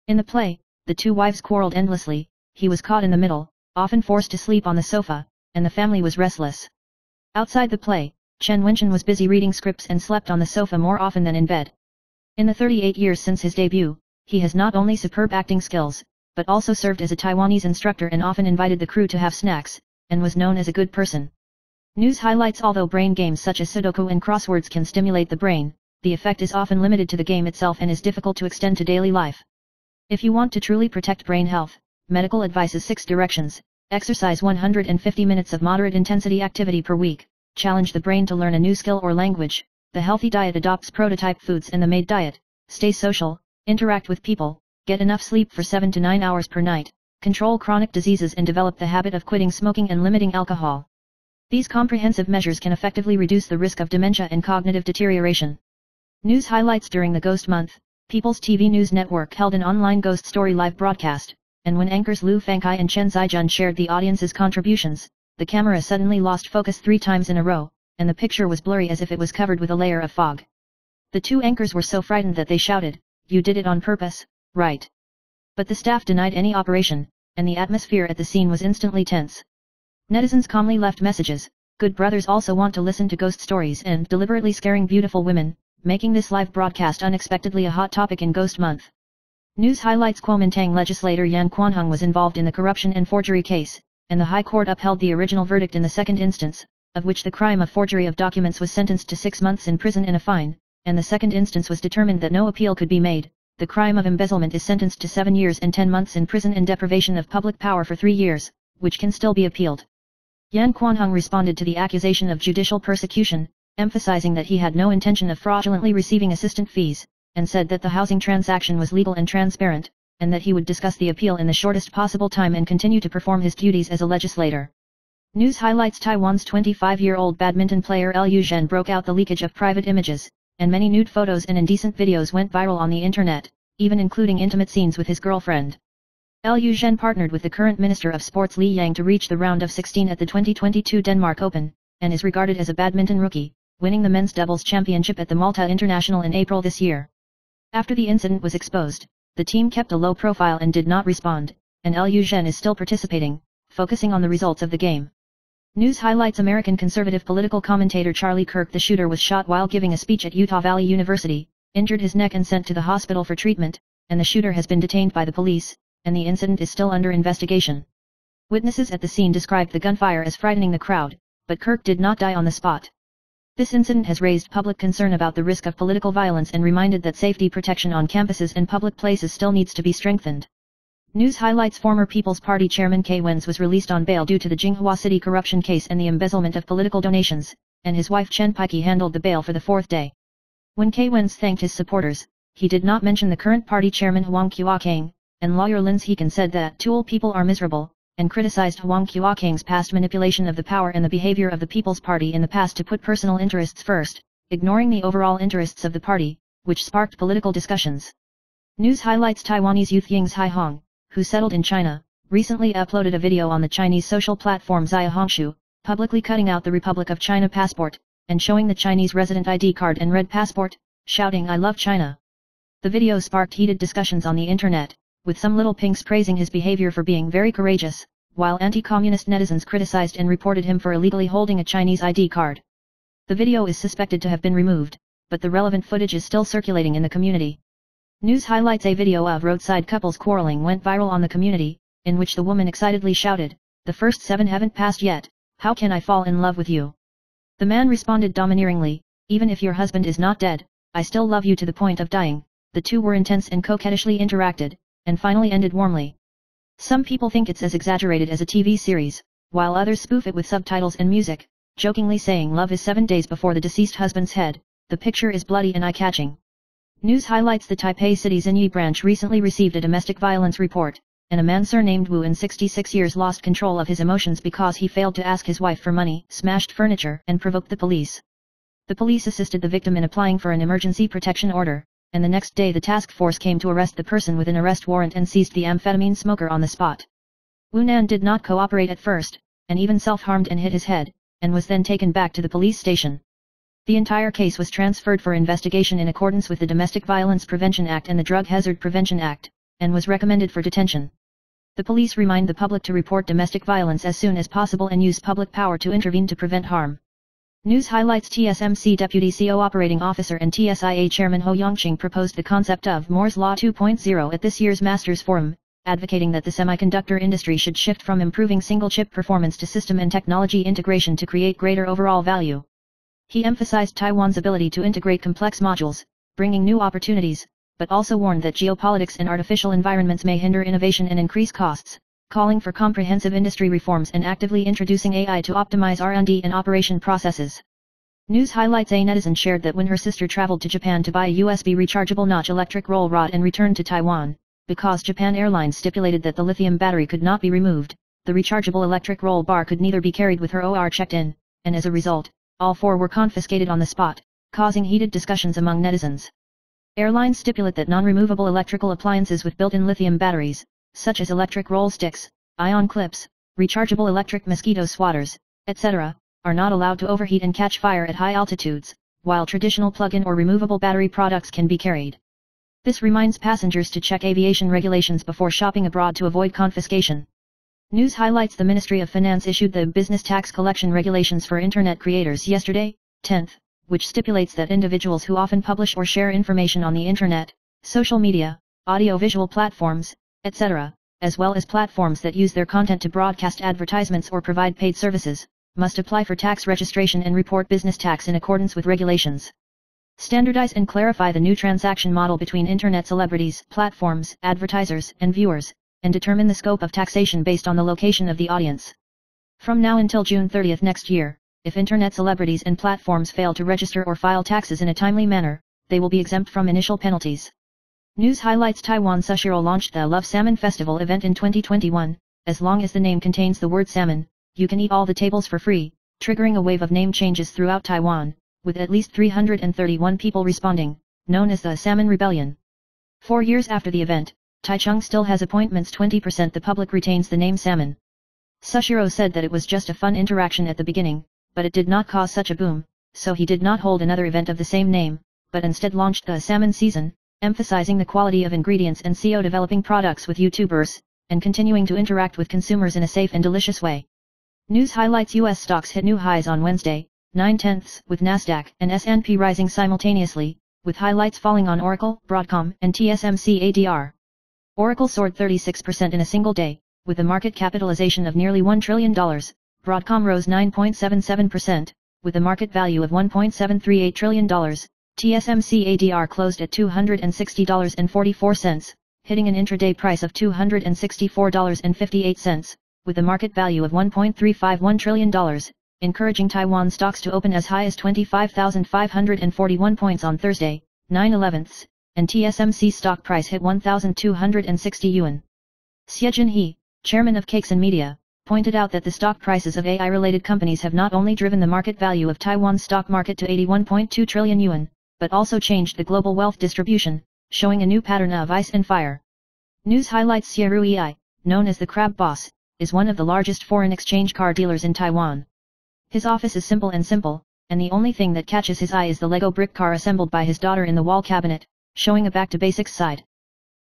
In the play, the two wives quarreled endlessly, he was caught in the middle, often forced to sleep on the sofa, and the family was restless. Outside the play, Chen Wenchen was busy reading scripts and slept on the sofa more often than in bed. In the 38 years since his debut, he has not only superb acting skills, but also served as a Taiwanese instructor and often invited the crew to have snacks, and was known as a good person. News highlights: although brain games such as Sudoku and crosswords can stimulate the brain, the effect is often limited to the game itself and is difficult to extend to daily life. If you want to truly protect brain health, medical advice is 6 directions: exercise 150 minutes of moderate intensity activity per week, challenge the brain to learn a new skill or language, the healthy diet adopts prototype foods and the made diet, stay social, interact with people, get enough sleep for 7 to 9 hours per night, control chronic diseases and develop the habit of quitting smoking and limiting alcohol. These comprehensive measures can effectively reduce the risk of dementia and cognitive deterioration. News highlights: during the Ghost Month, People's TV News Network held an online ghost story live broadcast, and when anchors Lu Fangkai and Chen Zijun shared the audience's contributions, the camera suddenly lost focus 3 times in a row, and the picture was blurry as if it was covered with a layer of fog. The two anchors were so frightened that they shouted, "You did it on purpose, right?" But the staff denied any operation, and the atmosphere at the scene was instantly tense. Netizens calmly left messages: "Good brothers also want to listen to ghost stories and deliberately scaring beautiful women," making this live broadcast unexpectedly a hot topic in Ghost Month. News highlights: Kuomintang legislator Yan Quanhong was involved in the corruption and forgery case, and the High Court upheld the original verdict in the second instance, of which the crime of forgery of documents was sentenced to 6 months in prison and a fine, and the second instance was determined that no appeal could be made. The crime of embezzlement is sentenced to 7 years and 10 months in prison and deprivation of public power for 3 years, which can still be appealed. Yan Quanhong responded to the accusation of judicial persecution, emphasizing that he had no intention of fraudulently receiving assistant fees, and said that the housing transaction was legal and transparent, and that he would discuss the appeal in the shortest possible time and continue to perform his duties as a legislator. News highlights: Taiwan's 25-year-old badminton player Liu Zhen broke out the leakage of private images, and many nude photos and indecent videos went viral on the internet, even including intimate scenes with his girlfriend. Liu Zhen partnered with the current Minister of Sports Li Yang to reach the round of 16 at the 2022 Denmark Open, and is regarded as a badminton rookie, winning the men's doubles championship at the Malta International in April this year. After the incident was exposed, the team kept a low profile and did not respond, and Liu Zhen is still participating, focusing on the results of the game. News highlights: American conservative political commentator Charlie Kirk, the shooter, was shot while giving a speech at Utah Valley University, injured his neck and sent to the hospital for treatment, and the shooter has been detained by the police, and the incident is still under investigation. Witnesses at the scene described the gunfire as frightening the crowd, but Kirk did not die on the spot. This incident has raised public concern about the risk of political violence and reminded that safety protection on campuses and public places still needs to be strengthened. News highlights: former People's Party chairman Kay Wen's was released on bail due to the Jinghua City corruption case and the embezzlement of political donations, and his wife Chen Pike handled the bail for the 4th day. When Kay Wen's thanked his supporters, he did not mention the current party chairman Huang Qiuakang, and lawyer Lin Heekan said that Tuol people are miserable, and criticized Huang Qiuakang's past manipulation of the power and the behavior of the People's Party in the past to put personal interests first, ignoring the overall interests of the party, which sparked political discussions. News highlights: Taiwanese youth Ying's Haihong, who settled in China, recently uploaded a video on the Chinese social platform Xiaohongshu, publicly cutting out the Republic of China passport, and showing the Chinese resident ID card and red passport, shouting "I love China." The video sparked heated discussions on the internet, with some little pinks praising his behavior for being very courageous, while anti-communist netizens criticized and reported him for illegally holding a Chinese ID card. The video is suspected to have been removed, but the relevant footage is still circulating in the community. News highlights a video of roadside couples quarreling went viral on the community, in which the woman excitedly shouted, "The first 7 haven't passed yet, how can I fall in love with you?" The man responded domineeringly, "Even if your husband is not dead, I still love you to the point of dying." The two were intense and coquettishly interacted, and finally ended warmly. Some people think it's as exaggerated as a TV series, while others spoof it with subtitles and music, jokingly saying love is 7 days before the deceased husband's head. The picture is bloody and eye-catching. News highlights the Taipei City's Enyi branch recently received a domestic violence report, and a man surnamed Wu in 66 years lost control of his emotions because he failed to ask his wife for money, smashed furniture, and provoked the police. The police assisted the victim in applying for an emergency protection order, and the next day the task force came to arrest the person with an arrest warrant and seized the amphetamine smoker on the spot. Wu Nan did not cooperate at first, and even self-harmed and hit his head, and was then taken back to the police station. The entire case was transferred for investigation in accordance with the Domestic Violence Prevention Act and the Drug Hazard Prevention Act, and was recommended for detention. The police remind the public to report domestic violence as soon as possible and use public power to intervene to prevent harm. News highlights TSMC Deputy CO Operating Officer and TSIA Chairman Ho Yongqing proposed the concept of Moore's Law 2.0 at this year's Masters Forum, advocating that the semiconductor industry should shift from improving single-chip performance to system and technology integration to create greater overall value. He emphasized Taiwan's ability to integrate complex modules, bringing new opportunities, but also warned that geopolitics and artificial environments may hinder innovation and increase costs, calling for comprehensive industry reforms and actively introducing AI to optimize R&D and operation processes. News highlights: a netizen shared that when her sister traveled to Japan to buy a USB rechargeable notch electric roll rod and returned to Taiwan, because Japan Airlines stipulated that the lithium battery could not be removed, the rechargeable electric roll bar could neither be carried with her or checked in, and as a result, all 4 were confiscated on the spot, causing heated discussions among netizens. Airlines stipulate that non-removable electrical appliances with built-in lithium batteries, such as electric roll sticks, ion clips, rechargeable electric mosquito swatters, etc., are not allowed to overheat and catch fire at high altitudes, while traditional plug-in or removable battery products can be carried. This reminds passengers to check aviation regulations before shopping abroad to avoid confiscation. News highlights: the Ministry of Finance issued the Business Tax Collection Regulations for Internet Creators yesterday, 10th, which stipulates that individuals who often publish or share information on the Internet, social media, audio-visual platforms, etc., as well as platforms that use their content to broadcast advertisements or provide paid services, must apply for tax registration and report business tax in accordance with regulations. Standardize and clarify the new transaction model between Internet celebrities, platforms, advertisers, and viewers, and determine the scope of taxation based on the location of the audience. From now until June 30th next year, if Internet celebrities and platforms fail to register or file taxes in a timely manner, they will be exempt from initial penalties. News highlights: Taiwan Sushiro launched the Love Salmon Festival event in 2021, as long as the name contains the word salmon, you can eat all the tables for free, triggering a wave of name changes throughout Taiwan, with at least 331 people responding, known as the Salmon Rebellion. 4 years after the event, Taichung still has appointments. 20% the public retains the name salmon. Sushiro said that it was just a fun interaction at the beginning, but it did not cause such a boom, so he did not hold another event of the same name, but instead launched the salmon season, emphasizing the quality of ingredients and developing products with YouTubers, and continuing to interact with consumers in a safe and delicious way. News highlights: US stocks hit new highs on Wednesday, 9/10, with Nasdaq and S&P rising simultaneously, with highlights falling on Oracle, Broadcom, and TSMC ADR. Oracle soared 36% in a single day, with a market capitalization of nearly $1 trillion, Broadcom rose 9.77%, with a market value of $1.738 trillion, TSMC ADR closed at $260.44, hitting an intraday price of $264.58, with a market value of $1.351 trillion, encouraging Taiwan stocks to open as high as 25,541 points on Thursday, 9/11, and TSMC stock price hit 1,260 yuan. Xie Jinhe, chairman of Cakes and Media, pointed out that the stock prices of AI-related companies have not only driven the market value of Taiwan's stock market to 81.2 trillion yuan, but also changed the global wealth distribution, showing a new pattern of ice and fire. News highlights: Xie Ruiyai, known as the Crab Boss, is one of the largest foreign exchange car dealers in Taiwan. His office is simple, and the only thing that catches his eye is the Lego brick car assembled by his daughter in the wall cabinet, showing a back-to-basics side.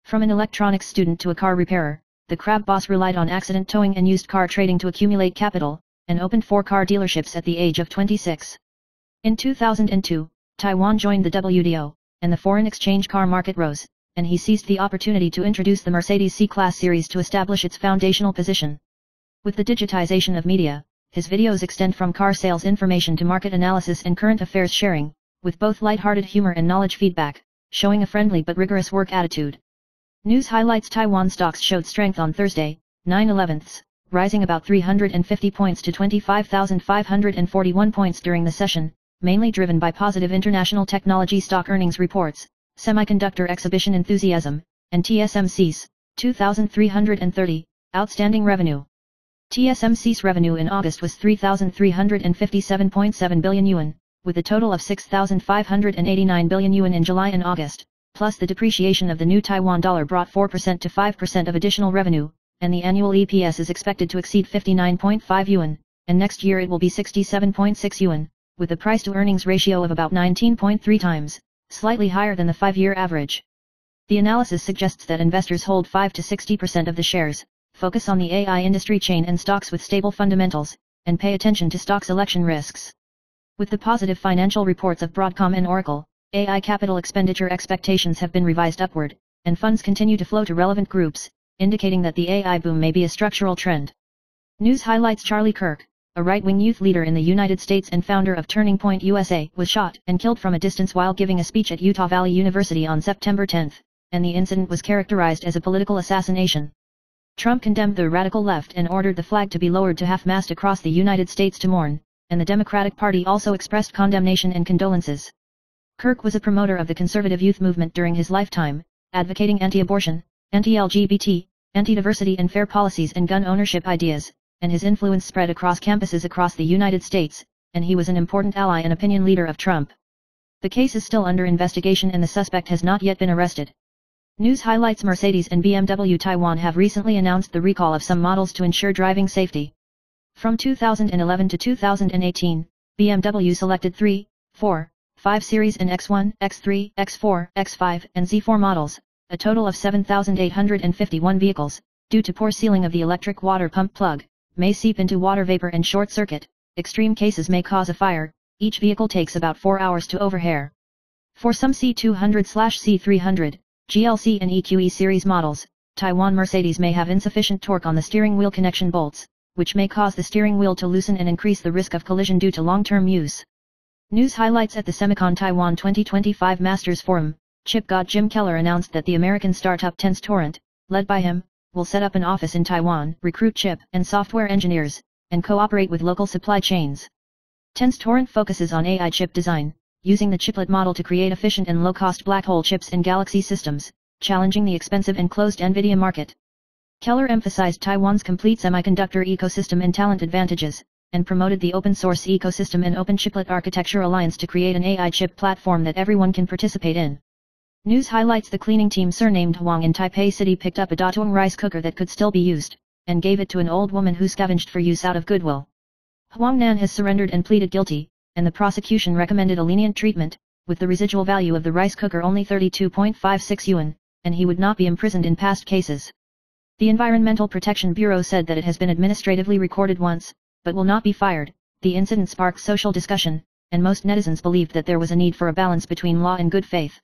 From an electronics student to a car repairer, the Crab Boss relied on accident towing and used car trading to accumulate capital, and opened 4 car dealerships at the age of 26. In 2002, Taiwan joined the WTO, and the foreign exchange car market rose, and he seized the opportunity to introduce the Mercedes C-Class series to establish its foundational position. With the digitization of media, his videos extend from car sales information to market analysis and current affairs sharing, with both light-hearted humor and knowledge feedback, showing a friendly but rigorous work attitude. News highlights: Taiwan stocks showed strength on Thursday, 9/11, rising about 350 points to 25,541 points during the session, mainly driven by positive international technology stock earnings reports, semiconductor exhibition enthusiasm, and TSMC's 2,330 outstanding revenue. TSMC's revenue in August was 3,357.7 billion yuan, with a total of 6,589 billion yuan in July and August, plus the depreciation of the new Taiwan dollar brought 4% to 5% of additional revenue, and the annual EPS is expected to exceed 59.5 yuan, and next year it will be 67.6 yuan, with a price-to-earnings ratio of about 19.3 times, slightly higher than the 5-year average. The analysis suggests that investors hold 5 to 60% of the shares, focus on the AI industry chain and stocks with stable fundamentals, and pay attention to stock selection risks. With the positive financial reports of Broadcom and Oracle, AI capital expenditure expectations have been revised upward, and funds continue to flow to relevant groups, indicating that the AI boom may be a structural trend. News highlights: Charlie Kirk, a right-wing youth leader in the United States and founder of Turning Point USA, was shot and killed from a distance while giving a speech at Utah Valley University on September 10, and the incident was characterized as a political assassination. Trump condemned the radical left and ordered the flag to be lowered to half-mast across the United States to mourn, and the Democratic Party also expressed condemnation and condolences. Kirk was a promoter of the conservative youth movement during his lifetime, advocating anti-abortion, anti-LGBT, anti-diversity and fair policies and gun ownership ideas, and his influence spread across campuses across the United States, and he was an important ally and opinion leader of Trump. The case is still under investigation and the suspect has not yet been arrested. News highlights: Mercedes and BMW Taiwan have recently announced the recall of some models to ensure driving safety. From 2011 to 2018, BMW selected 3, 4, 5 Series and X1, X3, X4, X5, and Z4 models, a total of 7,851 vehicles, due to poor sealing of the electric water pump plug, may seep into water vapor and short circuit. Extreme cases may cause a fire. Each vehicle takes about 4 hours to overhaul. For some C200/C300, GLC and EQE series models, Taiwan Mercedes may have insufficient torque on the steering wheel connection bolts, which may cause the steering wheel to loosen and increase the risk of collision due to long-term use. News highlights: at the Semicon Taiwan 2025 Masters Forum, chip god Jim Keller announced that the American startup TenseTorrent, led by him, will set up an office in Taiwan, recruit chip and software engineers, and cooperate with local supply chains. TenseTorrent focuses on AI chip design, using the chiplet model to create efficient and low-cost black hole chips and galaxy systems, challenging the expensive and closed NVIDIA market. Keller emphasized Taiwan's complete semiconductor ecosystem and talent advantages, and promoted the open-source ecosystem and Open Chiplet Architecture Alliance to create an AI chip platform that everyone can participate in. News highlights: the cleaning team surnamed Huang in Taipei City picked up a Datung rice cooker that could still be used, and gave it to an old woman who scavenged for use out of goodwill. Huang Nan has surrendered and pleaded guilty, and the prosecution recommended a lenient treatment, with the residual value of the rice cooker only 32.56 yuan, and he would not be imprisoned in past cases. The Environmental Protection Bureau said that it has been administratively recorded once, but will not be fired. The incident sparked social discussion, and most netizens believed that there was a need for a balance between law and good faith.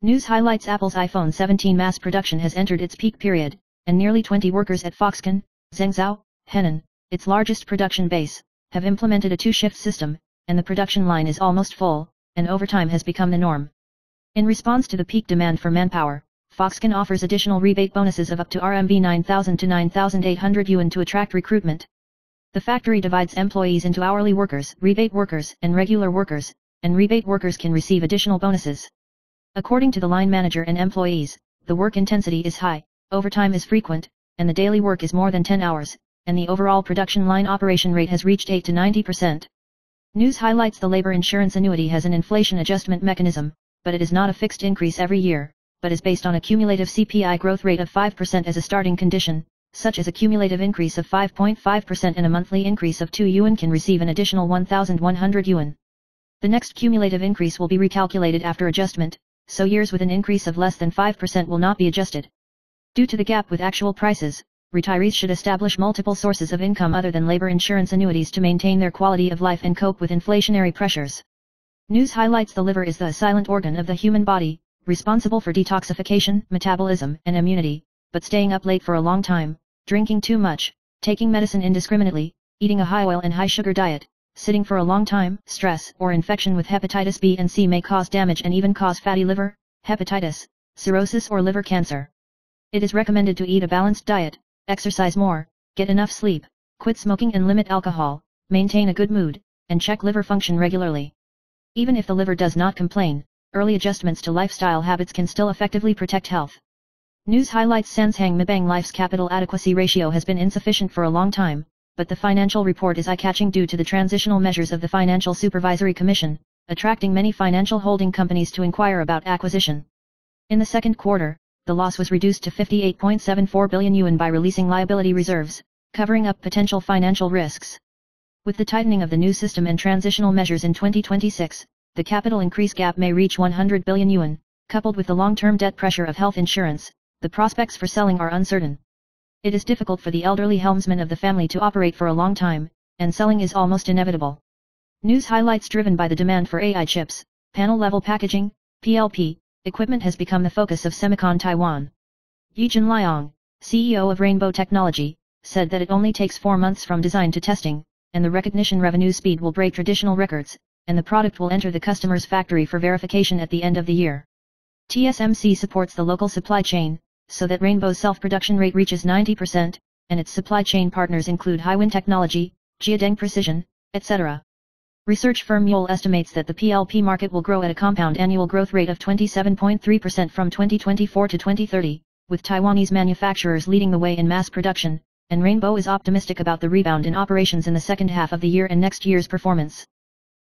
News highlights: Apple's iPhone 17 mass production has entered its peak period, and nearly 20 workers at Foxconn, Zhengzhou, Henan, its largest production base, have implemented a 2-shift system, and the production line is almost full, and overtime has become the norm. In response to the peak demand for manpower, Foxconn offers additional rebate bonuses of up to RMB 9,000 to 9,800 yuan to attract recruitment. The factory divides employees into hourly workers, rebate workers, and regular workers, and rebate workers can receive additional bonuses. According to the line manager and employees, the work intensity is high, overtime is frequent, and the daily work is more than 10 hours, and the overall production line operation rate has reached 8 to 90%. News highlights: the labor insurance annuity has an inflation adjustment mechanism, but it is not a fixed increase every year, but is based on a cumulative CPI growth rate of 5% as a starting condition. Such as a cumulative increase of 5.5% and a monthly increase of 2 yuan can receive an additional 1,100 yuan. The next cumulative increase will be recalculated after adjustment, so years with an increase of less than 5% will not be adjusted. Due to the gap with actual prices, retirees should establish multiple sources of income other than labor insurance annuities to maintain their quality of life and cope with inflationary pressures. News highlights: the liver is the silent organ of the human body, responsible for detoxification, metabolism, and immunity, but staying up late for a long time, drinking too much, taking medicine indiscriminately, eating a high oil and high sugar diet, sitting for a long time, stress, or infection with hepatitis B and C may cause damage and even cause fatty liver, hepatitis, cirrhosis or liver cancer. It is recommended to eat a balanced diet, exercise more, get enough sleep, quit smoking and limit alcohol, maintain a good mood, and check liver function regularly. Even if the liver does not complain, early adjustments to lifestyle habits can still effectively protect health. News highlights Samsung Mebang Life's capital adequacy ratio has been insufficient for a long time, but the financial report is eye-catching due to the transitional measures of the Financial Supervisory Commission, attracting many financial holding companies to inquire about acquisition. In the second quarter, the loss was reduced to 58.74 billion yuan by releasing liability reserves, covering up potential financial risks. With the tightening of the new system and transitional measures in 2026, the capital increase gap may reach 100 billion yuan, coupled with the long-term debt pressure of health insurance. The prospects for selling are uncertain. It is difficult for the elderly helmsman of the family to operate for a long time, and selling is almost inevitable. News highlights driven by the demand for AI chips, panel-level packaging, PLP, equipment has become the focus of Semicon Taiwan. Yijin Liang, CEO of Rainbow Technology, said that it only takes 4 months from design to testing, and the recognition revenue speed will break traditional records, and the product will enter the customer's factory for verification at the end of the year. TSMC supports the local supply chain, so that Rainbow's self-production rate reaches 90%, and its supply chain partners include Highwind Technology, Jiadeng Precision, etc. Research firm Yole estimates that the PLP market will grow at a compound annual growth rate of 27.3% from 2024 to 2030, with Taiwanese manufacturers leading the way in mass production, and Rainbow is optimistic about the rebound in operations in the second half of the year and next year's performance.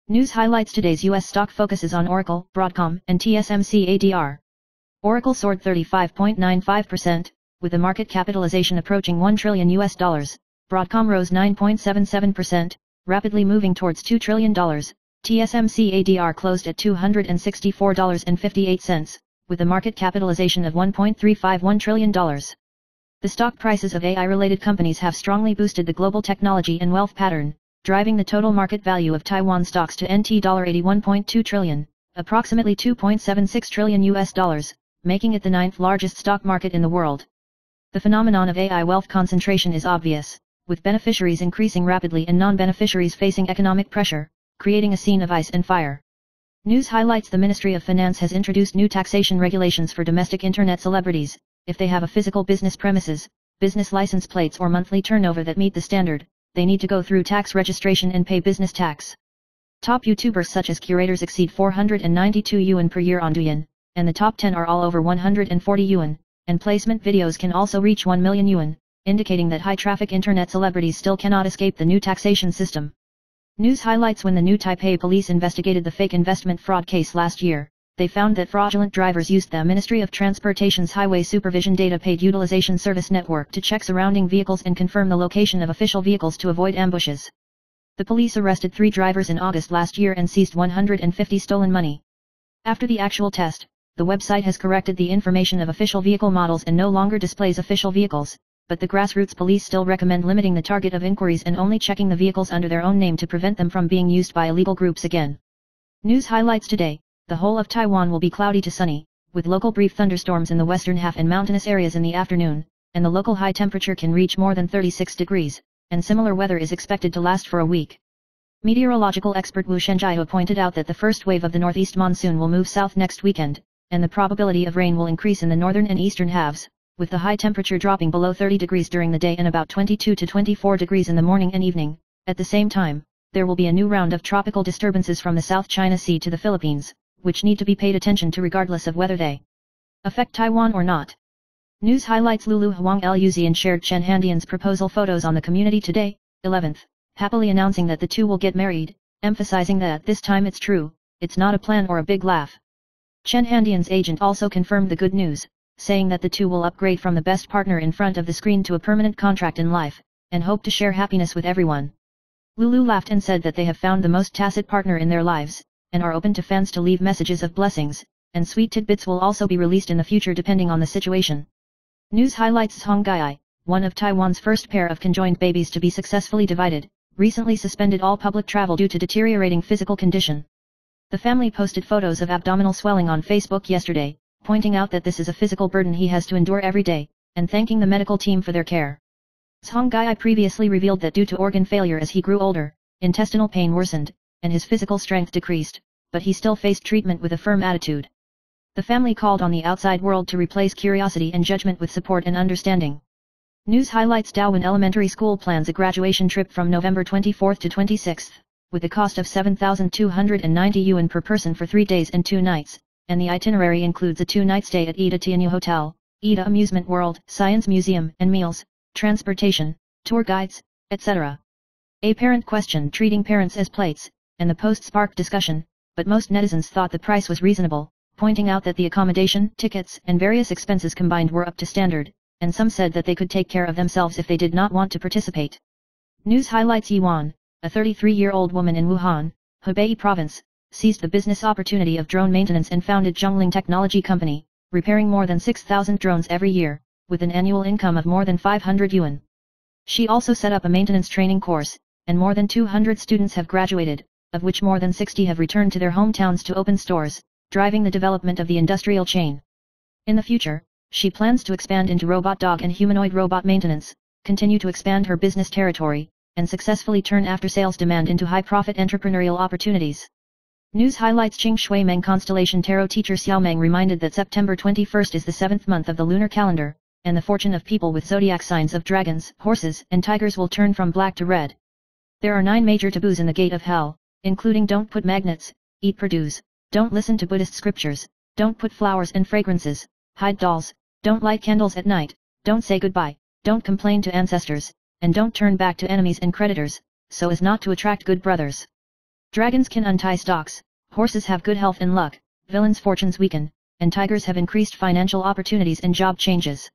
News highlights today's U.S. stock focuses on Oracle, Broadcom, and TSMC ADR. Oracle soared 35.95%, with the market capitalization approaching $1 trillion. Broadcom rose 9.77%, rapidly moving towards $2 trillion. TSMC ADR closed at $264.58, with a market capitalization of $1.351 trillion. The stock prices of AI-related companies have strongly boosted the global technology and wealth pattern, driving the total market value of Taiwan stocks to NT $81.2 trillion, approximately $2.76 trillion, making it the 9th largest stock market in the world. The phenomenon of AI wealth concentration is obvious, with beneficiaries increasing rapidly and non-beneficiaries facing economic pressure, creating a scene of ice and fire. News highlights the Ministry of Finance has introduced new taxation regulations for domestic internet celebrities. If they have a physical business premises, business license plates or monthly turnover that meet the standard, they need to go through tax registration and pay business tax. Top YouTubers such as curators exceed 492 yuan per year on Douyin, and the top 10 are all over 140 yuan, and placement videos can also reach 1 million yuan, indicating that high-traffic internet celebrities still cannot escape the new taxation system. News highlights when the new Taipei police investigated the fake investment fraud case last year, they found that fraudulent drivers used the Ministry of Transportation's Highway Supervision Data Paid Utilization Service network to check surrounding vehicles and confirm the location of official vehicles to avoid ambushes. The police arrested 3 drivers in August last year and seized 150 stolen money. After the actual test, the website has corrected the information of official vehicle models and no longer displays official vehicles, but the grassroots police still recommend limiting the target of inquiries and only checking the vehicles under their own name to prevent them from being used by illegal groups again. News highlights today, the whole of Taiwan will be cloudy to sunny, with local brief thunderstorms in the western half and mountainous areas in the afternoon, and the local high temperature can reach more than 36 degrees, and similar weather is expected to last for a week. Meteorological expert Wu Shenjiao pointed out that the first wave of the northeast monsoon will move south next weekend, and the probability of rain will increase in the northern and eastern halves, with the high temperature dropping below 30 degrees during the day and about 22 to 24 degrees in the morning and evening. At the same time, there will be a new round of tropical disturbances from the South China Sea to the Philippines, which need to be paid attention to regardless of whether they affect Taiwan or not. News highlights Lulu Huang Luzian shared Chen Handian's proposal photos on the Community Today, 11th, happily announcing that the two will get married, emphasizing that this time it's true, it's not a plan or a big laugh. Chen Handian's agent also confirmed the good news, saying that the two will upgrade from the best partner in front of the screen to a permanent contract in life, and hope to share happiness with everyone. Lulu laughed and said that they have found the most tacit partner in their lives, and are open to fans to leave messages of blessings, and sweet tidbits will also be released in the future depending on the situation. News highlights Hong Gai, one of Taiwan's first pair of conjoined babies to be successfully divided, recently suspended all public travel due to deteriorating physical condition. The family posted photos of abdominal swelling on Facebook yesterday, pointing out that this is a physical burden he has to endure every day, and thanking the medical team for their care. Song Gai previously revealed that due to organ failure as he grew older, intestinal pain worsened, and his physical strength decreased, but he still faced treatment with a firm attitude. The family called on the outside world to replace curiosity and judgment with support and understanding. News highlights Daowen Elementary School plans a graduation trip from November 24 to 26, with a cost of 7,290 yuan per person for 3 days and 2 nights, and the itinerary includes a 2-night stay at Ida Tianyu Hotel, Ida Amusement World, Science Museum and meals, transportation, tour guides, etc. A parent questioned treating parents as plates, and the post sparked discussion, but most netizens thought the price was reasonable, pointing out that the accommodation, tickets and various expenses combined were up to standard, and some said that they could take care of themselves if they did not want to participate. News highlights Yiwan, a 33-year-old woman in Wuhan, Hebei Province, seized the business opportunity of drone maintenance and founded Zhongling Technology Company, repairing more than 6,000 drones every year, with an annual income of more than 500 yuan. She also set up a maintenance training course, and more than 200 students have graduated, of which more than 60 have returned to their hometowns to open stores, driving the development of the industrial chain. In the future, she plans to expand into robot dog and humanoid robot maintenance, continue to expand her business territory, and successfully turn after-sales demand into high-profit entrepreneurial opportunities. News highlights Qing Shui Meng constellation tarot teacher Xiao Meng reminded that September 21st is the 7th month of the lunar calendar, and the fortune of people with zodiac signs of dragons, horses, and tigers will turn from black to red. There are 9 major taboos in the gate of hell, including don't put magnets, eat produce, don't listen to Buddhist scriptures, don't put flowers and fragrances, hide dolls, don't light candles at night, don't say goodbye, don't complain to ancestors, and don't turn back to enemies and creditors, so as not to attract good brothers. Dragons can untie stocks, horses have good health and luck, villains' fortunes weaken, and tigers have increased financial opportunities and job changes.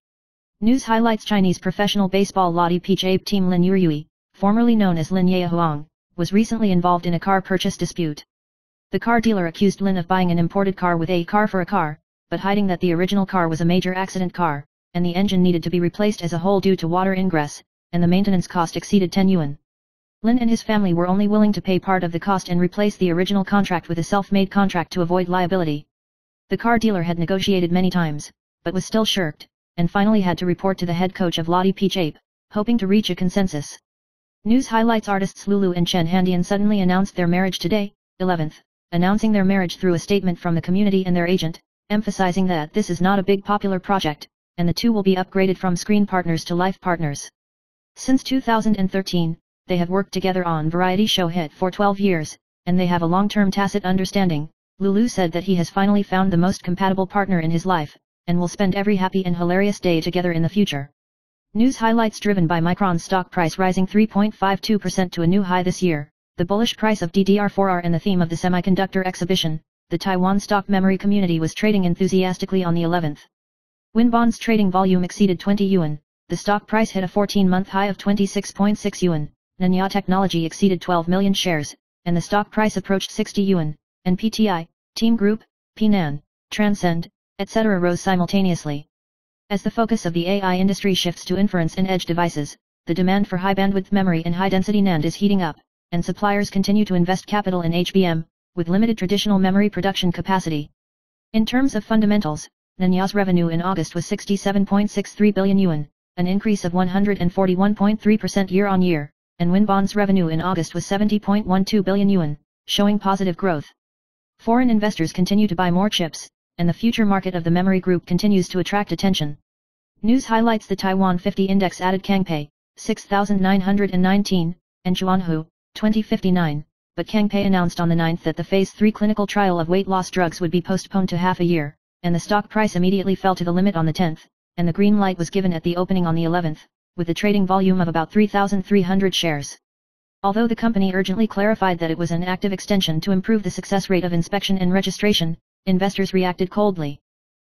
News highlights Chinese professional baseball Lottie Peach Abe team Lin Yuyui, formerly known as Lin Yehuang, was recently involved in a car purchase dispute. The car dealer accused Lin of buying an imported car with a car for a car, but hiding that the original car was a major accident car, and the engine needed to be replaced as a whole due to water ingress, and the maintenance cost exceeded 10 yuan. Lin and his family were only willing to pay part of the cost and replace the original contract with a self-made contract to avoid liability. The car dealer had negotiated many times, but was still shirked, and finally had to report to the head coach of Lottie Peach Ape, hoping to reach a consensus. News highlights artists Lulu and Chen Handian suddenly announced their marriage today, 11th, announcing their marriage through a statement from the community and their agent, emphasizing that this is not a big popular project, and the two will be upgraded from screen partners to life partners. Since 2013, they have worked together on variety show hit for 12 years, and they have a long-term tacit understanding. Lulu said that he has finally found the most compatible partner in his life, and will spend every happy and hilarious day together in the future. News highlights driven by Micron's stock price rising 3.52% to a new high this year, the bullish price of DDR4R and the theme of the semiconductor exhibition. The Taiwan stock memory community was trading enthusiastically on the 11th. Winbond's trading volume exceeded 20 yuan, the stock price hit a 14-month high of 26.6 yuan, Nanya Technology exceeded 12 million shares, and the stock price approached 60 yuan, and PTI, Team Group, Pnan, Transcend, etc. rose simultaneously. As the focus of the AI industry shifts to inference and edge devices, the demand for high-bandwidth memory and high-density NAND is heating up, and suppliers continue to invest capital in HBM, with limited traditional memory production capacity. In terms of fundamentals, Nanya's revenue in August was 67.63 billion yuan, an increase of 141.3% year-on-year, and Winbond's revenue in August was 70.12 billion yuan, showing positive growth. Foreign investors continue to buy more chips, and the future market of the memory group continues to attract attention. News highlights the Taiwan 50 index added Kangpei, 6,919, and Zhuanhu, 2059, but Kangpei announced on the 9th that the Phase 3 clinical trial of weight loss drugs would be postponed to half a year, and the stock price immediately fell to the limit on the 10th, and the green light was given at the opening on the 11th, with a trading volume of about 3,300 shares. Although the company urgently clarified that it was an active extension to improve the success rate of inspection and registration, investors reacted coldly.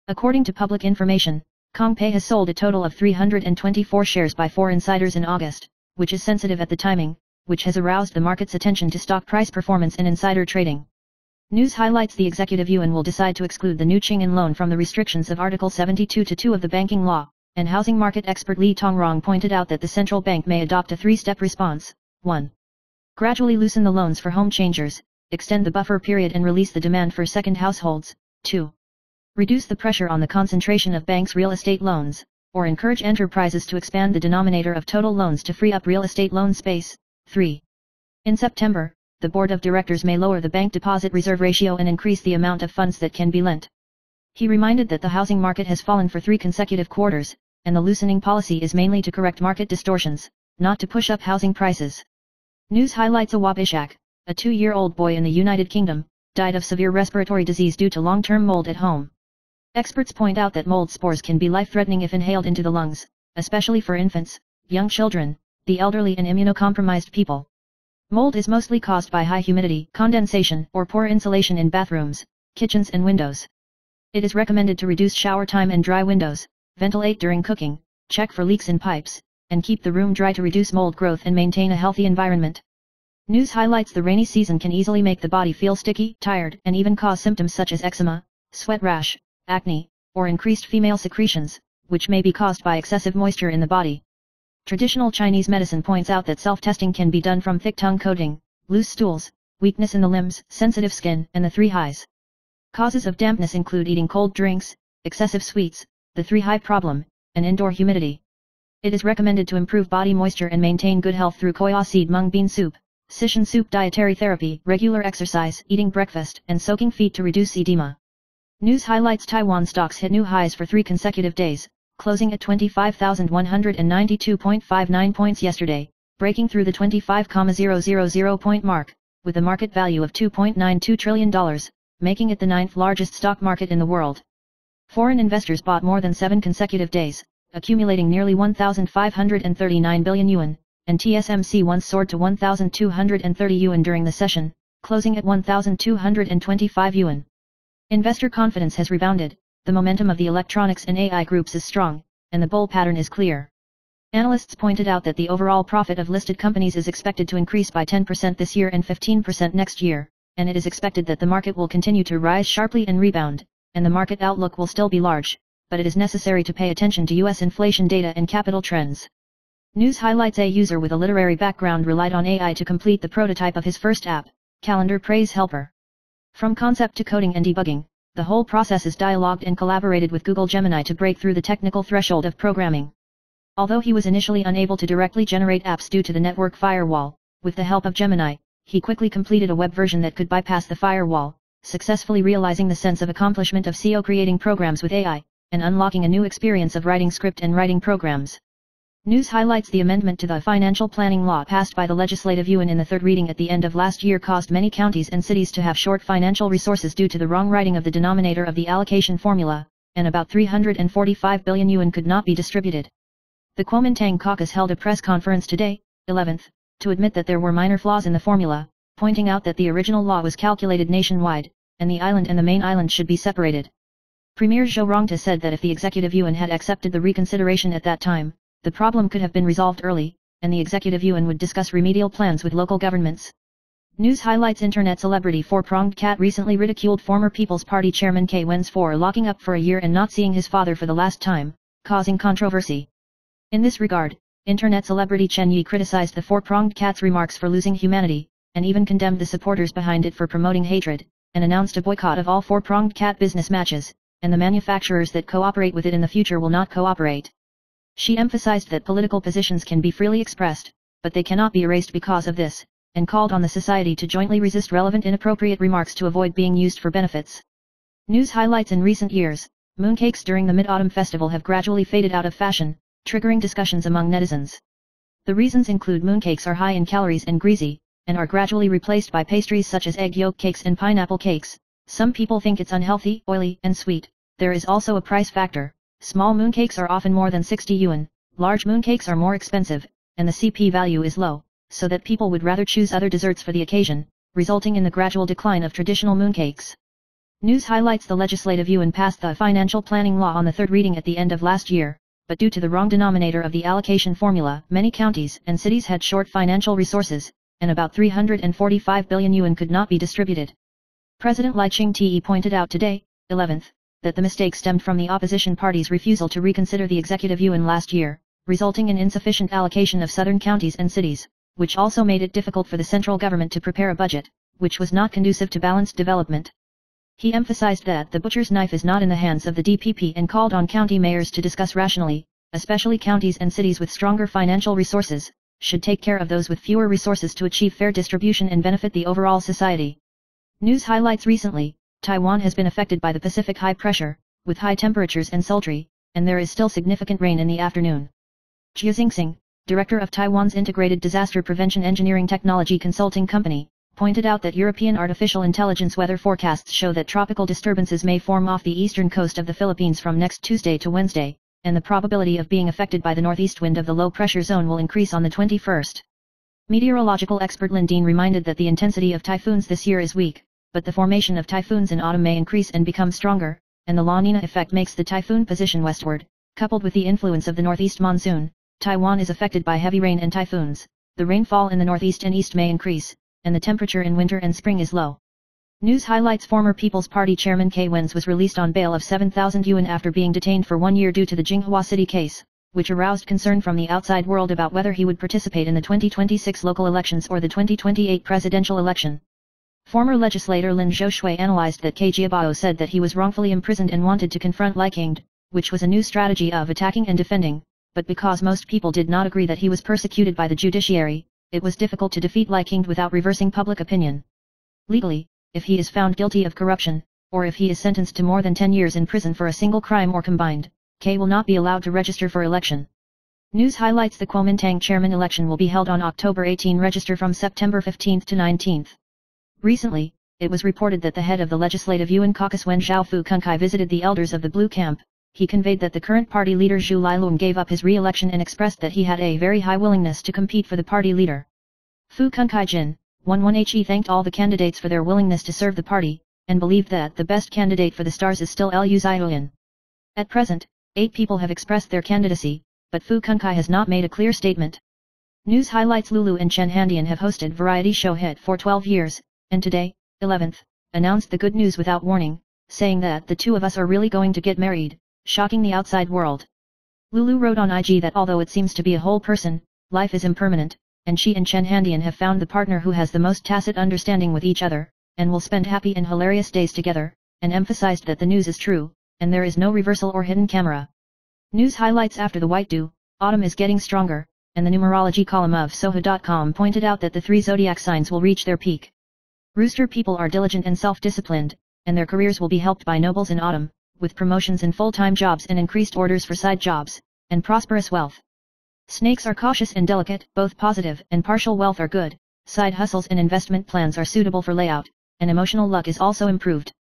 According to public information, Kangpei has sold a total of 324 shares by 4 insiders in August, which is sensitive at the timing, which has aroused the market's attention to stock price performance and insider trading. News highlights the executive yuan will decide to exclude the new Qing'an loan from the restrictions of Article 72(2) of the banking law, and housing market expert Li Tongrong pointed out that the central bank may adopt a 3-step response. 1. Gradually loosen the loans for home changers, extend the buffer period and release the demand for second households. 2. Reduce the pressure on the concentration of banks' real estate loans, or encourage enterprises to expand the denominator of total loans to free up real estate loan space. 3. In September, the Board of Directors may lower the bank deposit reserve ratio and increase the amount of funds that can be lent. He reminded that the housing market has fallen for 3 consecutive quarters, and the loosening policy is mainly to correct market distortions, not to push up housing prices. News highlights: Awab Ishak, a 2-year-old boy in the United Kingdom, died of severe respiratory disease due to long-term mold at home. Experts point out that mold spores can be life-threatening if inhaled into the lungs, especially for infants, young children, the elderly and immunocompromised people. Mold is mostly caused by high humidity, condensation, or poor insulation in bathrooms, kitchens and windows. It is recommended to reduce shower time and dry windows, ventilate during cooking, check for leaks in pipes, and keep the room dry to reduce mold growth and maintain a healthy environment. News highlights: the rainy season can easily make the body feel sticky, tired, and even cause symptoms such as eczema, sweat rash, acne, or increased female secretions, which may be caused by excessive moisture in the body. Traditional Chinese medicine points out that self-testing can be done from thick tongue coating, loose stools, weakness in the limbs, sensitive skin, and the 3 highs. Causes of dampness include eating cold drinks, excessive sweets, the 3 high problem, and indoor humidity. It is recommended to improve body moisture and maintain good health through koya seed mung bean soup, sishan soup, dietary therapy, regular exercise, eating breakfast, and soaking feet to reduce edema. News highlights: Taiwan stocks hit new highs for 3 consecutive days, closing at 25,192.59 points yesterday, breaking through the 25,000 point mark, with a market value of $2.92 trillion, making it the 9th largest stock market in the world. Foreign investors bought more than 7 consecutive days, accumulating nearly 1,539 billion yuan, and TSMC once soared to 1,230 yuan during the session, closing at 1,225 yuan. Investor confidence has rebounded, the momentum of the electronics and AI groups is strong, and the bull pattern is clear. Analysts pointed out that the overall profit of listed companies is expected to increase by 10% this year and 15% next year, and it is expected that the market will continue to rise sharply and rebound, and the market outlook will still be large, but it is necessary to pay attention to US inflation data and capital trends. News highlights: a user with a literary background relied on AI to complete the prototype of his first app, Calendar Praise Helper. From concept to coding and debugging, the whole process is dialogued and collaborated with Google Gemini to break through the technical threshold of programming. Although he was initially unable to directly generate apps due to the network firewall, with the help of Gemini, he quickly completed a web version that could bypass the firewall, successfully realizing the sense of accomplishment of CEO creating programs with AI, and unlocking a new experience of writing script and writing programs. News highlights: the amendment to the financial planning law passed by the Legislative Yuan in the 3rd reading at the end of last year caused many counties and cities to have short financial resources due to the wrong writing of the denominator of the allocation formula, and about 345 billion yuan could not be distributed. The Kuomintang caucus held a press conference today, 11th, to admit that there were minor flaws in the formula, pointing out that the original law was calculated nationwide, and the island and the main island should be separated. Premier Zhou Rongta said that if the Executive Yuan had accepted the reconsideration at that time, the problem could have been resolved early, and the Executive Yuan would discuss remedial plans with local governments. News highlights: internet celebrity Four-Pronged Cat recently ridiculed former People's Party chairman K. Wen's for locking up for a year and not seeing his father for the last time, causing controversy. In this regard, internet celebrity Chen Yi criticized the Four-Pronged Cat's remarks for losing humanity, and even condemned the supporters behind it for promoting hatred, and announced a boycott of all Four-Pronged Cat business matches, and the manufacturers that cooperate with it in the future will not cooperate. She emphasized that political positions can be freely expressed, but they cannot be erased because of this, and called on the society to jointly resist relevant inappropriate remarks to avoid being used for benefits. News highlights: in recent years, mooncakes during the Mid-Autumn Festival have gradually faded out of fashion, triggering discussions among netizens. The reasons include mooncakes are high in calories and greasy, and are gradually replaced by pastries such as egg yolk cakes and pineapple cakes. Some people think it's unhealthy, oily, and sweet. There is also a price factor. Small mooncakes are often more than 60 yuan, large mooncakes are more expensive, and the CP value is low, so that people would rather choose other desserts for the occasion, resulting in the gradual decline of traditional mooncakes. News highlights: the Legislative Yuan passed the financial planning law on the 3rd reading at the end of last year, but due to the wrong denominator of the allocation formula, many counties and cities had short financial resources, and about 345 billion yuan could not be distributed. President Lai Ching-te pointed out today, 11th, that the mistake stemmed from the opposition party's refusal to reconsider the Executive Yuan last year, resulting in insufficient allocation of southern counties and cities, which also made it difficult for the central government to prepare a budget, which was not conducive to balanced development. He emphasized that the butcher's knife is not in the hands of the DPP and called on county mayors to discuss rationally, especially counties and cities with stronger financial resources, should take care of those with fewer resources to achieve fair distribution and benefit the overall society. News highlights. Recently, Taiwan has been affected by the Pacific high pressure, with high temperatures and sultry, and there is still significant rain in the afternoon. Jia Xingxing, director of Taiwan's Integrated Disaster Prevention Engineering Technology Consulting Company, pointed out that European artificial intelligence weather forecasts show that tropical disturbances may form off the eastern coast of the Philippines from next Tuesday to Wednesday, and the probability of being affected by the northeast wind of the low-pressure zone will increase on the 21st. Meteorological expert Lindeen reminded that the intensity of typhoons this year is weak, but the formation of typhoons in autumn may increase and become stronger, and the La Nina effect makes the typhoon position westward, coupled with the influence of the northeast monsoon. Taiwan is affected by heavy rain and typhoons. The rainfall in the northeast and east may increase, and the temperature in winter and spring is low. News highlights. Former People's Party Chairman Kei Wen's was released on bail of 7,000 yuan after being detained for 1 year due to the Jinghua City case, which aroused concern from the outside world about whether he would participate in the 2026 local elections or the 2028 presidential election. Former legislator Lin Zhoushui analyzed that Kei Jiabao said that he was wrongfully imprisoned and wanted to confront Li King, which was a new strategy of attacking and defending, but because most people did not agree that he was persecuted by the judiciary, it was difficult to defeat Li King without reversing public opinion. Legally, if he is found guilty of corruption, or if he is sentenced to more than 10 years in prison for a single crime or combined, Kei will not be allowed to register for election. News highlights. The Kuomintang chairman election will be held on October 18. Register from September 15 to 19. Recently, it was reported that the head of the Legislative Yuan Caucus Wen Xiaofu Kunkai visited the elders of the Blue Camp. He conveyed that the current party leader Zhu Liluang gave up his re-election and expressed that he had a very high willingness to compete for the party leader. Fu Kunkai Jin, 11he thanked all the candidates for their willingness to serve the party, and believed that the best candidate for the stars is still Liu Zioyan. At present, 8 people have expressed their candidacy, but Fu Kunkai has not made a clear statement. News highlights. Lulu and Chen Handian have hosted variety show hit for 12 years, and today, 11th, announced the good news without warning, saying that the two of us are really going to get married, shocking the outside world. Lulu wrote on IG that although it seems to be a whole person, life is impermanent, and she and Chen Handian have found the partner who has the most tacit understanding with each other, and will spend happy and hilarious days together, and emphasized that the news is true, and there is no reversal or hidden camera. News highlights. After the white dew, autumn is getting stronger, and the numerology column of Soho.com pointed out that the 3 zodiac signs will reach their peak. Rooster people are diligent and self-disciplined, and their careers will be helped by nobles in autumn, with promotions in full-time jobs and increased orders for side jobs, and prosperous wealth. Snakes are cautious and delicate. Both positive and partial wealth are good, side hustles and investment plans are suitable for layout, and emotional luck is also improved.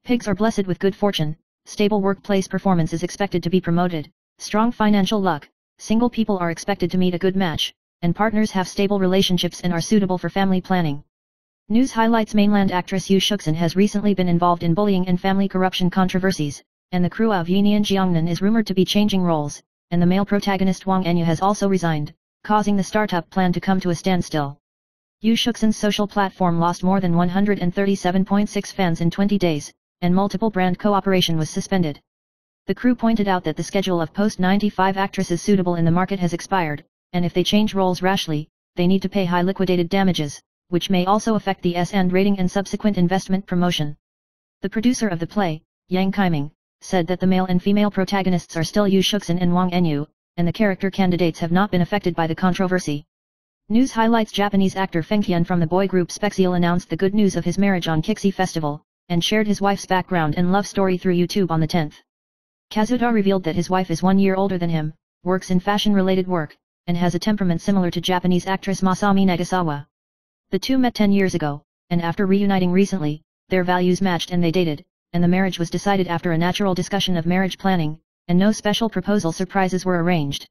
Pigs are blessed with good fortune, stable workplace performance is expected to be promoted, strong financial luck, single people are expected to meet a good match, and partners have stable relationships and are suitable for family planning. News highlights. Mainland actress Yu Shuxin has recently been involved in bullying and family corruption controversies, and the crew of Yinian Jiangnan is rumored to be changing roles, and the male protagonist Wang Enyu has also resigned, causing the startup plan to come to a standstill. Yu Shuxin's social platform lost more than 137.6 fans in 20 days, and multiple brand cooperation was suspended. The crew pointed out that the schedule of post-95 actresses suitable in the market has expired, and if they change roles rashly, they need to pay high liquidated damages, which may also affect the S&D rating and subsequent investment promotion. The producer of the play, Yang Kaiming, said that the male and female protagonists are still Yu Shuxin and Wang Enyu, and the character candidates have not been affected by the controversy. News highlights. Japanese actor Feng Hyun from the boy group Spexial announced the good news of his marriage on Kixi Festival, and shared his wife's background and love story through YouTube on the 10th. Kazuda revealed that his wife is 1 year older than him, works in fashion-related work, and has a temperament similar to Japanese actress Masami Nagasawa. The two met 10 years ago, and after reuniting recently, their values matched and they dated, and the marriage was decided after a natural discussion of marriage planning, and no special proposal surprises were arranged.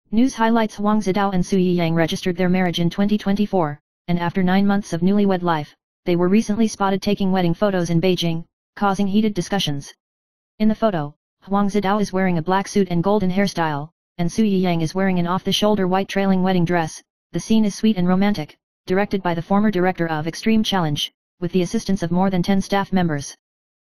News highlights. Huang Zidao and Su Yiyang registered their marriage in 2024, and after 9 months of newlywed life, they were recently spotted taking wedding photos in Beijing, causing heated discussions. In the photo, Huang Zidao is wearing a black suit and golden hairstyle, and Su Yiyang is wearing an off-the-shoulder white trailing wedding dress. The scene is sweet and romantic, directed by the former director of Extreme Challenge, with the assistance of more than 10 staff members.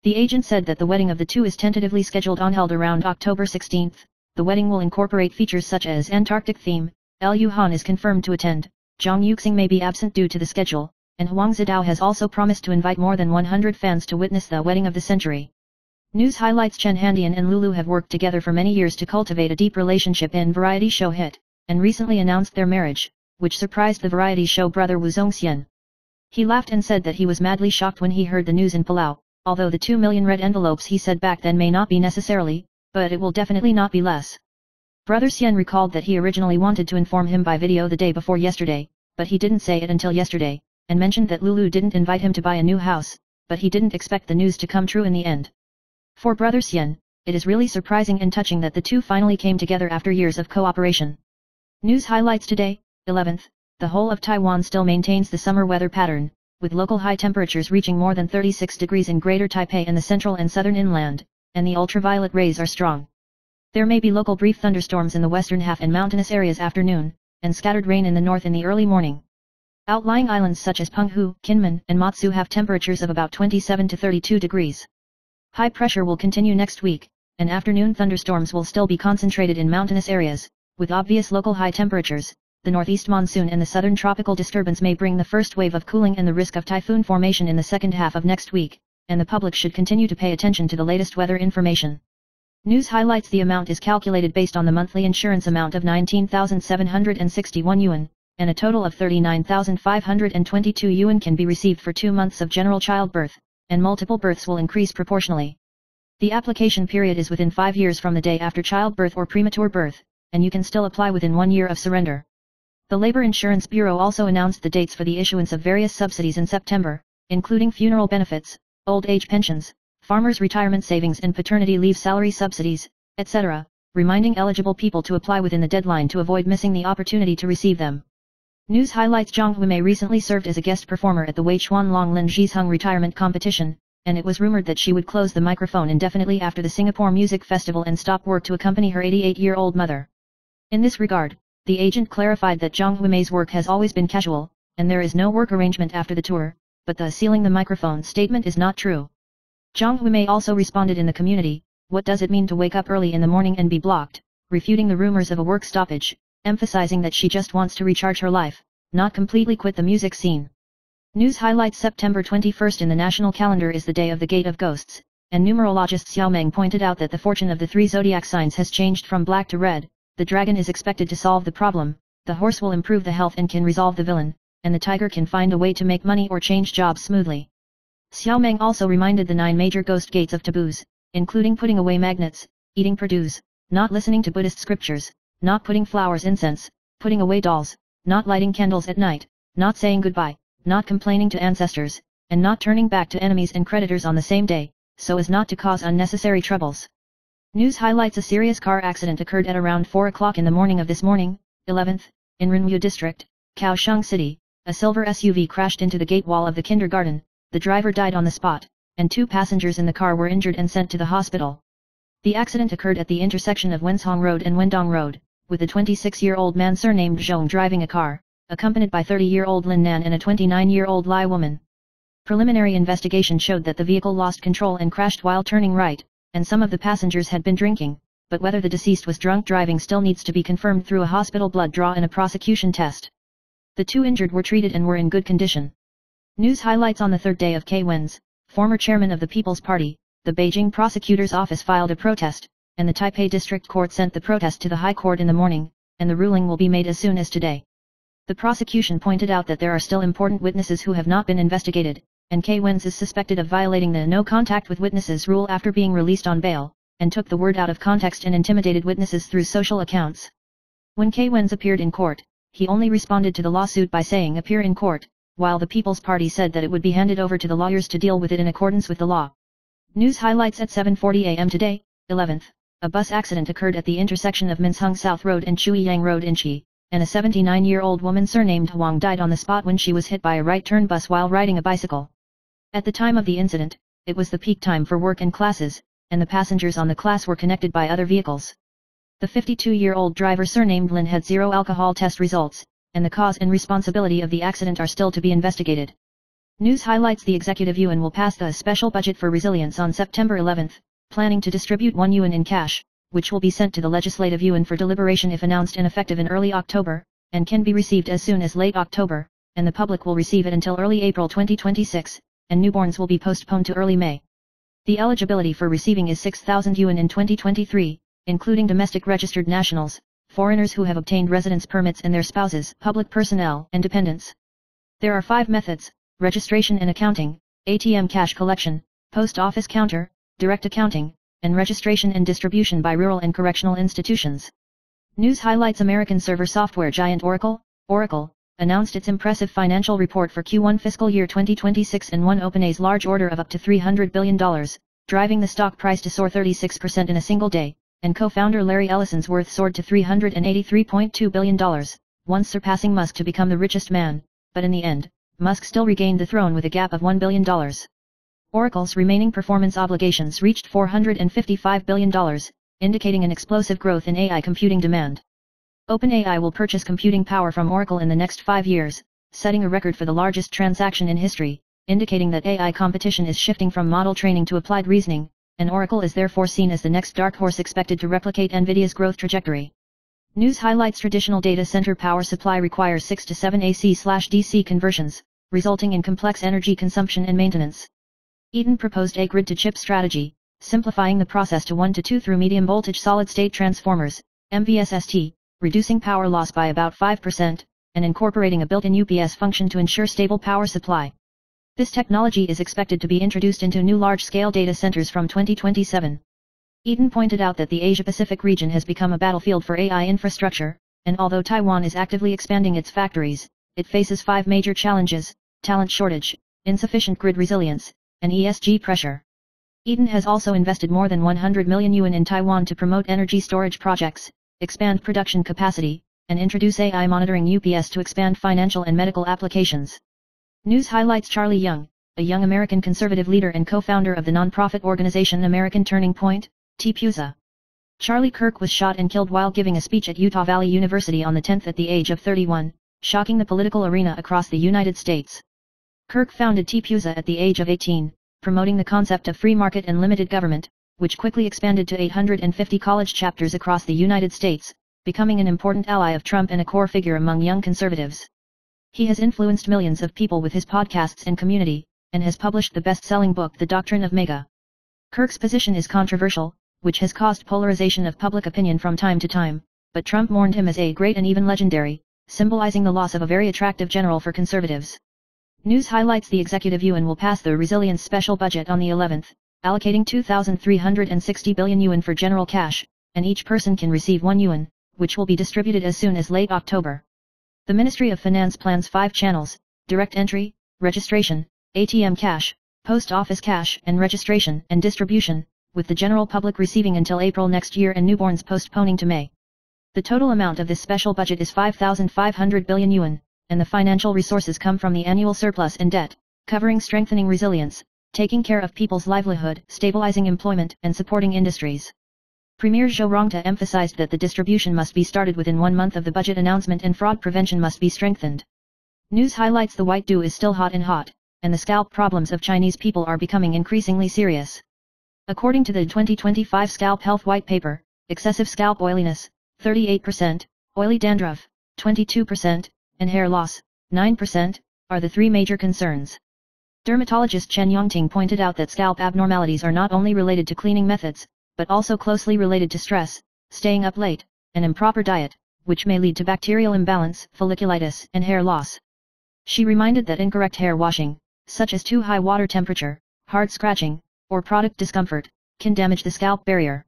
The agent said that the wedding of the two is tentatively scheduled on held around October 16. The wedding will incorporate features such as Antarctic theme. Liu Han is confirmed to attend. Zhang Yuxing may be absent due to the schedule, and Huang Zidao has also promised to invite more than 100 fans to witness the wedding of the century. News highlights Chen Handian and Lulu have worked together for many years to cultivate a deep relationship in variety show hit, and recently announced their marriage, which surprised the variety show brother Wu Zongxian. He laughed and said that he was madly shocked when he heard the news in Palau, although the 2 million red envelopes he said back then may not be necessarily, but it will definitely not be less. Brother Xian recalled that he originally wanted to inform him by video the day before yesterday, but he didn't say it until yesterday, and mentioned that Lulu didn't invite him to buy a new house, but he didn't expect the news to come true in the end. For Brother Xian, it is really surprising and touching that the two finally came together after years of cooperation. News highlights today, 11th, the whole of Taiwan still maintains the summer weather pattern, with local high temperatures reaching more than 36 degrees in Greater Taipei and the central and southern inland, and the ultraviolet rays are strong. There may be local brief thunderstorms in the western half and mountainous areas afternoon, and scattered rain in the north in the early morning. Outlying islands such as Penghu, Kinmen, and Matsu have temperatures of about 27 to 32 degrees. High pressure will continue next week, and afternoon thunderstorms will still be concentrated in mountainous areas, with obvious local high temperatures. The northeast monsoon and the southern tropical disturbance may bring the first wave of cooling and the risk of typhoon formation in the second half of next week, and the public should continue to pay attention to the latest weather information. News highlights the amount is calculated based on the monthly insurance amount of 19,761 yuan, and a total of 39,522 yuan can be received for 2 months of general childbirth, and multiple births will increase proportionally. The application period is within 5 years from the day after childbirth or premature birth, and you can still apply within 1 year of surrender. The Labor Insurance Bureau also announced the dates for the issuance of various subsidies in September, including funeral benefits, old age pensions, farmers' retirement savings and paternity leave salary subsidies, etc., reminding eligible people to apply within the deadline to avoid missing the opportunity to receive them. News highlights Zhang Huimei recently served as a guest performer at the Wei Chuan Long Lin Zhizheng retirement competition, and it was rumored that she would close the microphone indefinitely after the Singapore Music Festival and stop work to accompany her 88-year-old mother. In this regard, the agent clarified that Zhang Huimei's work has always been casual, and there is no work arrangement after the tour, but the sealing the microphone statement is not true. Zhang Huimei also responded in the community, "What does it mean to wake up early in the morning and be blocked?" refuting the rumors of a work stoppage, emphasizing that she just wants to recharge her life, not completely quit the music scene. News highlights September 21st in the national calendar is the day of the Gate of Ghosts, and numerologist Xiao Meng pointed out that the fortune of the 3 zodiac signs has changed from black to red. The dragon is expected to solve the problem, the horse will improve the health and can resolve the villain, and the tiger can find a way to make money or change jobs smoothly. Xiao Meng also reminded the 9 major ghost gates of taboos, including putting away magnets, eating produce, not listening to Buddhist scriptures, not putting flowers incense, putting away dolls, not lighting candles at night, not saying goodbye, not complaining to ancestors, and not turning back to enemies and creditors on the same day, so as not to cause unnecessary troubles. News highlights a serious car accident occurred at around 4 o'clock in the morning of this morning, 11th, in Renwu District, Kaohsiung City. A silver SUV crashed into the gate wall of the kindergarten. The driver died on the spot, and 2 passengers in the car were injured and sent to the hospital. The accident occurred at the intersection of Wenshong Road and Wendong Road, with a 26-year-old man surnamed Zhong driving a car, accompanied by 30-year-old Lin Nan and a 29-year-old Lai woman. Preliminary investigation showed that the vehicle lost control and crashed while turning right, and some of the passengers had been drinking, but whether the deceased was drunk driving still needs to be confirmed through a hospital blood draw and a prosecution test. The 2 injured were treated and were in good condition. News highlights on the 3rd day of K. Wen's, former chairman of the People's Party, the Beijing prosecutor's office filed a protest, and the Taipei District Court sent the protest to the High Court in the morning, and the ruling will be made as soon as today. The prosecution pointed out that there are still important witnesses who have not been investigated, and K. Wen's is suspected of violating the no contact with witnesses rule after being released on bail, and took the word out of context and intimidated witnesses through social accounts. When K. Wen's appeared in court, he only responded to the lawsuit by saying appear in court, while the People's Party said that it would be handed over to the lawyers to deal with it in accordance with the law. News highlights at 7:40 a.m. today, 11th, a bus accident occurred at the intersection of Minsheng South Road and Chuiyang Road in Chi, and a 79-year-old woman surnamed Huang died on the spot when she was hit by a right-turn bus while riding a bicycle. At the time of the incident, it was the peak time for work and classes, and the passengers on the class were connected by other vehicles. The 52-year-old driver surnamed Lin had 0 alcohol test results, and the cause and responsibility of the accident are still to be investigated. News highlights the Executive Yuan will pass the special budget for resilience on September 11th, planning to distribute 1 yuan in cash, which will be sent to the Legislative Yuan for deliberation if announced and effective in early October, and can be received as soon as late October, and the public will receive it until early April 2026, and newborns will be postponed to early May. The eligibility for receiving is 6,000 yuan in 2023, including domestic registered nationals, foreigners who have obtained residence permits and their spouses, public personnel, and dependents. There are 5 methods: registration and accounting, ATM cash collection, post office counter, direct accounting, and registration and distribution by rural and correctional institutions. News highlights: American server software giant Oracle, announced its impressive financial report for Q1 fiscal year 2026 and won OpenAI's large order of up to $300 billion, driving the stock price to soar 36% in a single day, and co-founder Larry Ellison's worth soared to $383.2 billion, once surpassing Musk to become the richest man, but in the end, Musk still regained the throne with a gap of $1 billion. Oracle's remaining performance obligations reached $455 billion, indicating an explosive growth in AI computing demand. OpenAI will purchase computing power from Oracle in the next 5 years, setting a record for the largest transaction in history, indicating that AI competition is shifting from model training to applied reasoning, and Oracle is therefore seen as the next dark horse expected to replicate NVIDIA's growth trajectory. News highlights: traditional data center power supply requires 6 to 7 AC/DC conversions, resulting in complex energy consumption and maintenance. Eaton proposed a grid-to-chip strategy, simplifying the process to 1 to 2 through medium-voltage solid-state transformers, MVSST, reducing power loss by about 5%, and incorporating a built-in UPS function to ensure stable power supply. This technology is expected to be introduced into new large-scale data centers from 2027. Eaton pointed out that the Asia-Pacific region has become a battlefield for AI infrastructure, and although Taiwan is actively expanding its factories, it faces 5 major challenges: talent shortage, insufficient grid resilience, and ESG pressure. Eaton has also invested more than 100 million yuan in Taiwan to promote energy storage projects, expand production capacity, and introduce AI monitoring UPS to expand financial and medical applications. News highlights: Charlie Young, a young American conservative leader and co-founder of the nonprofit organization American Turning Point, TPUSA. Charlie Kirk was shot and killed while giving a speech at Utah Valley University on the 10th at the age of 31, shocking the political arena across the United States. Kirk founded TPUSA at the age of 18, promoting the concept of free market and limited government, which quickly expanded to 850 college chapters across the United States, becoming an important ally of Trump and a core figure among young conservatives. He has influenced millions of people with his podcasts and community, and has published the best-selling book The Doctrine of Mega. Kirk's position is controversial, which has caused polarization of public opinion from time to time, but Trump mourned him as a great and even legendary, symbolizing the loss of a very attractive general for conservatives. News highlights: the executive yuan will pass the resilience special budget on the 11th, allocating 2,360 billion yuan for general cash, and each person can receive 1 yuan, which will be distributed as soon as late October. The Ministry of Finance plans 5 channels: direct entry, registration, ATM cash, post office cash, and registration and distribution, with the general public receiving until April next year and newborns postponing to May. The total amount of this special budget is 5,500 billion yuan, and the financial resources come from the annual surplus and debt, covering strengthening resilience, taking care of people's livelihood, stabilizing employment, and supporting industries. Premier Zhou Rongta emphasized that the distribution must be started within 1 month of the budget announcement and fraud prevention must be strengthened. News highlights: the white dew is still hot, and the scalp problems of Chinese people are becoming increasingly serious. According to the 2025 Scalp Health White Paper, excessive scalp oiliness, 38%, oily dandruff, 22%, and hair loss, 9%, are the 3 major concerns. Dermatologist Chen Yongting pointed out that scalp abnormalities are not only related to cleaning methods, but also closely related to stress, staying up late, and improper diet, which may lead to bacterial imbalance, folliculitis, and hair loss. She reminded that incorrect hair washing, such as too high water temperature, hard scratching, or product discomfort, can damage the scalp barrier.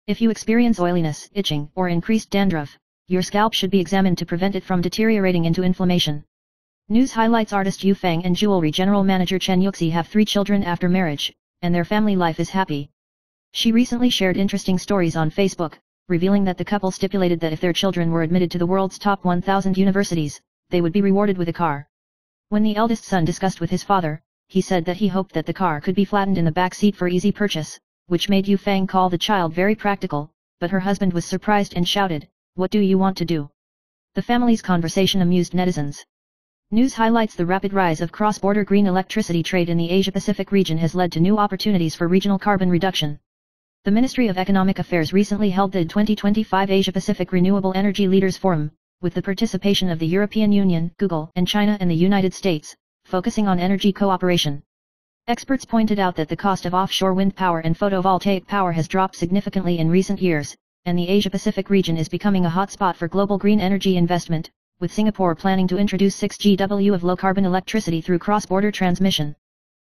If you experience oiliness, itching, or increased dandruff, your scalp should be examined to prevent it from deteriorating into inflammation. News highlights: artist Yu Feng and jewelry general manager Chen Yuxi have 3 children after marriage, and their family life is happy. She recently shared interesting stories on Facebook, revealing that the couple stipulated that if their children were admitted to the world's top 1,000 universities, they would be rewarded with a car. When the eldest son discussed with his father, he said that he hoped that the car could be flattened in the back seat for easy purchase, which made Yu Feng call the child very practical, but her husband was surprised and shouted, "What do you want to do?" The family's conversation amused netizens. News highlights: the rapid rise of cross-border green electricity trade in the Asia-Pacific region has led to new opportunities for regional carbon reduction. The Ministry of Economic Affairs recently held the 2025 Asia-Pacific Renewable Energy Leaders Forum, with the participation of the European Union, Google, and China and the United States, focusing on energy cooperation. Experts pointed out that the cost of offshore wind power and photovoltaic power has dropped significantly in recent years, and the Asia-Pacific region is becoming a hotspot for global green energy investment, with Singapore planning to introduce 6 GW of low-carbon electricity through cross-border transmission.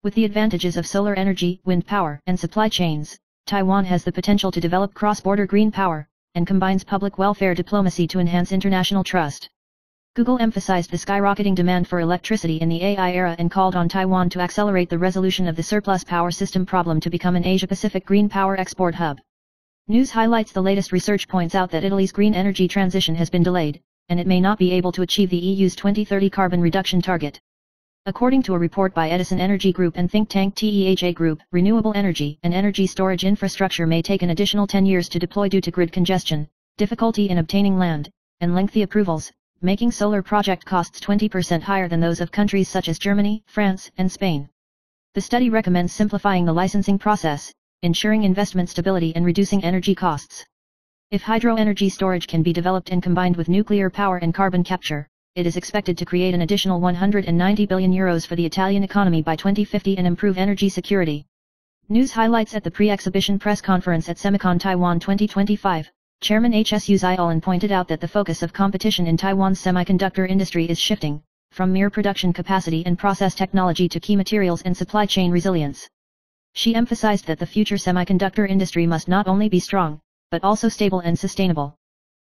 With the advantages of solar energy, wind power, and supply chains, Taiwan has the potential to develop cross-border green power, and combines public welfare diplomacy to enhance international trust. Google emphasized the skyrocketing demand for electricity in the AI era and called on Taiwan to accelerate the resolution of the surplus power system problem to become an Asia-Pacific green power export hub. News highlights the latest research points out that Italy's green energy transition has been delayed, and it may not be able to achieve the EU's 2030 carbon reduction target. According to a report by Edison Energy Group and think tank TEHA Group, renewable energy and energy storage infrastructure may take an additional 10 years to deploy due to grid congestion, difficulty in obtaining land, and lengthy approvals, making solar project costs 20% higher than those of countries such as Germany, France, and Spain. The study recommends simplifying the licensing process, ensuring investment stability and reducing energy costs. If hydro energy storage can be developed and combined with nuclear power and carbon capture, it is expected to create an additional €190 billion for the Italian economy by 2050 and improve energy security. News highlights at the pre-exhibition press conference at Semicon Taiwan 2025, Chairman HSU Zai Ulan pointed out that the focus of competition in Taiwan's semiconductor industry is shifting, from mere production capacity and process technology to key materials and supply chain resilience. She emphasized that the future semiconductor industry must not only be strong, but also stable and sustainable.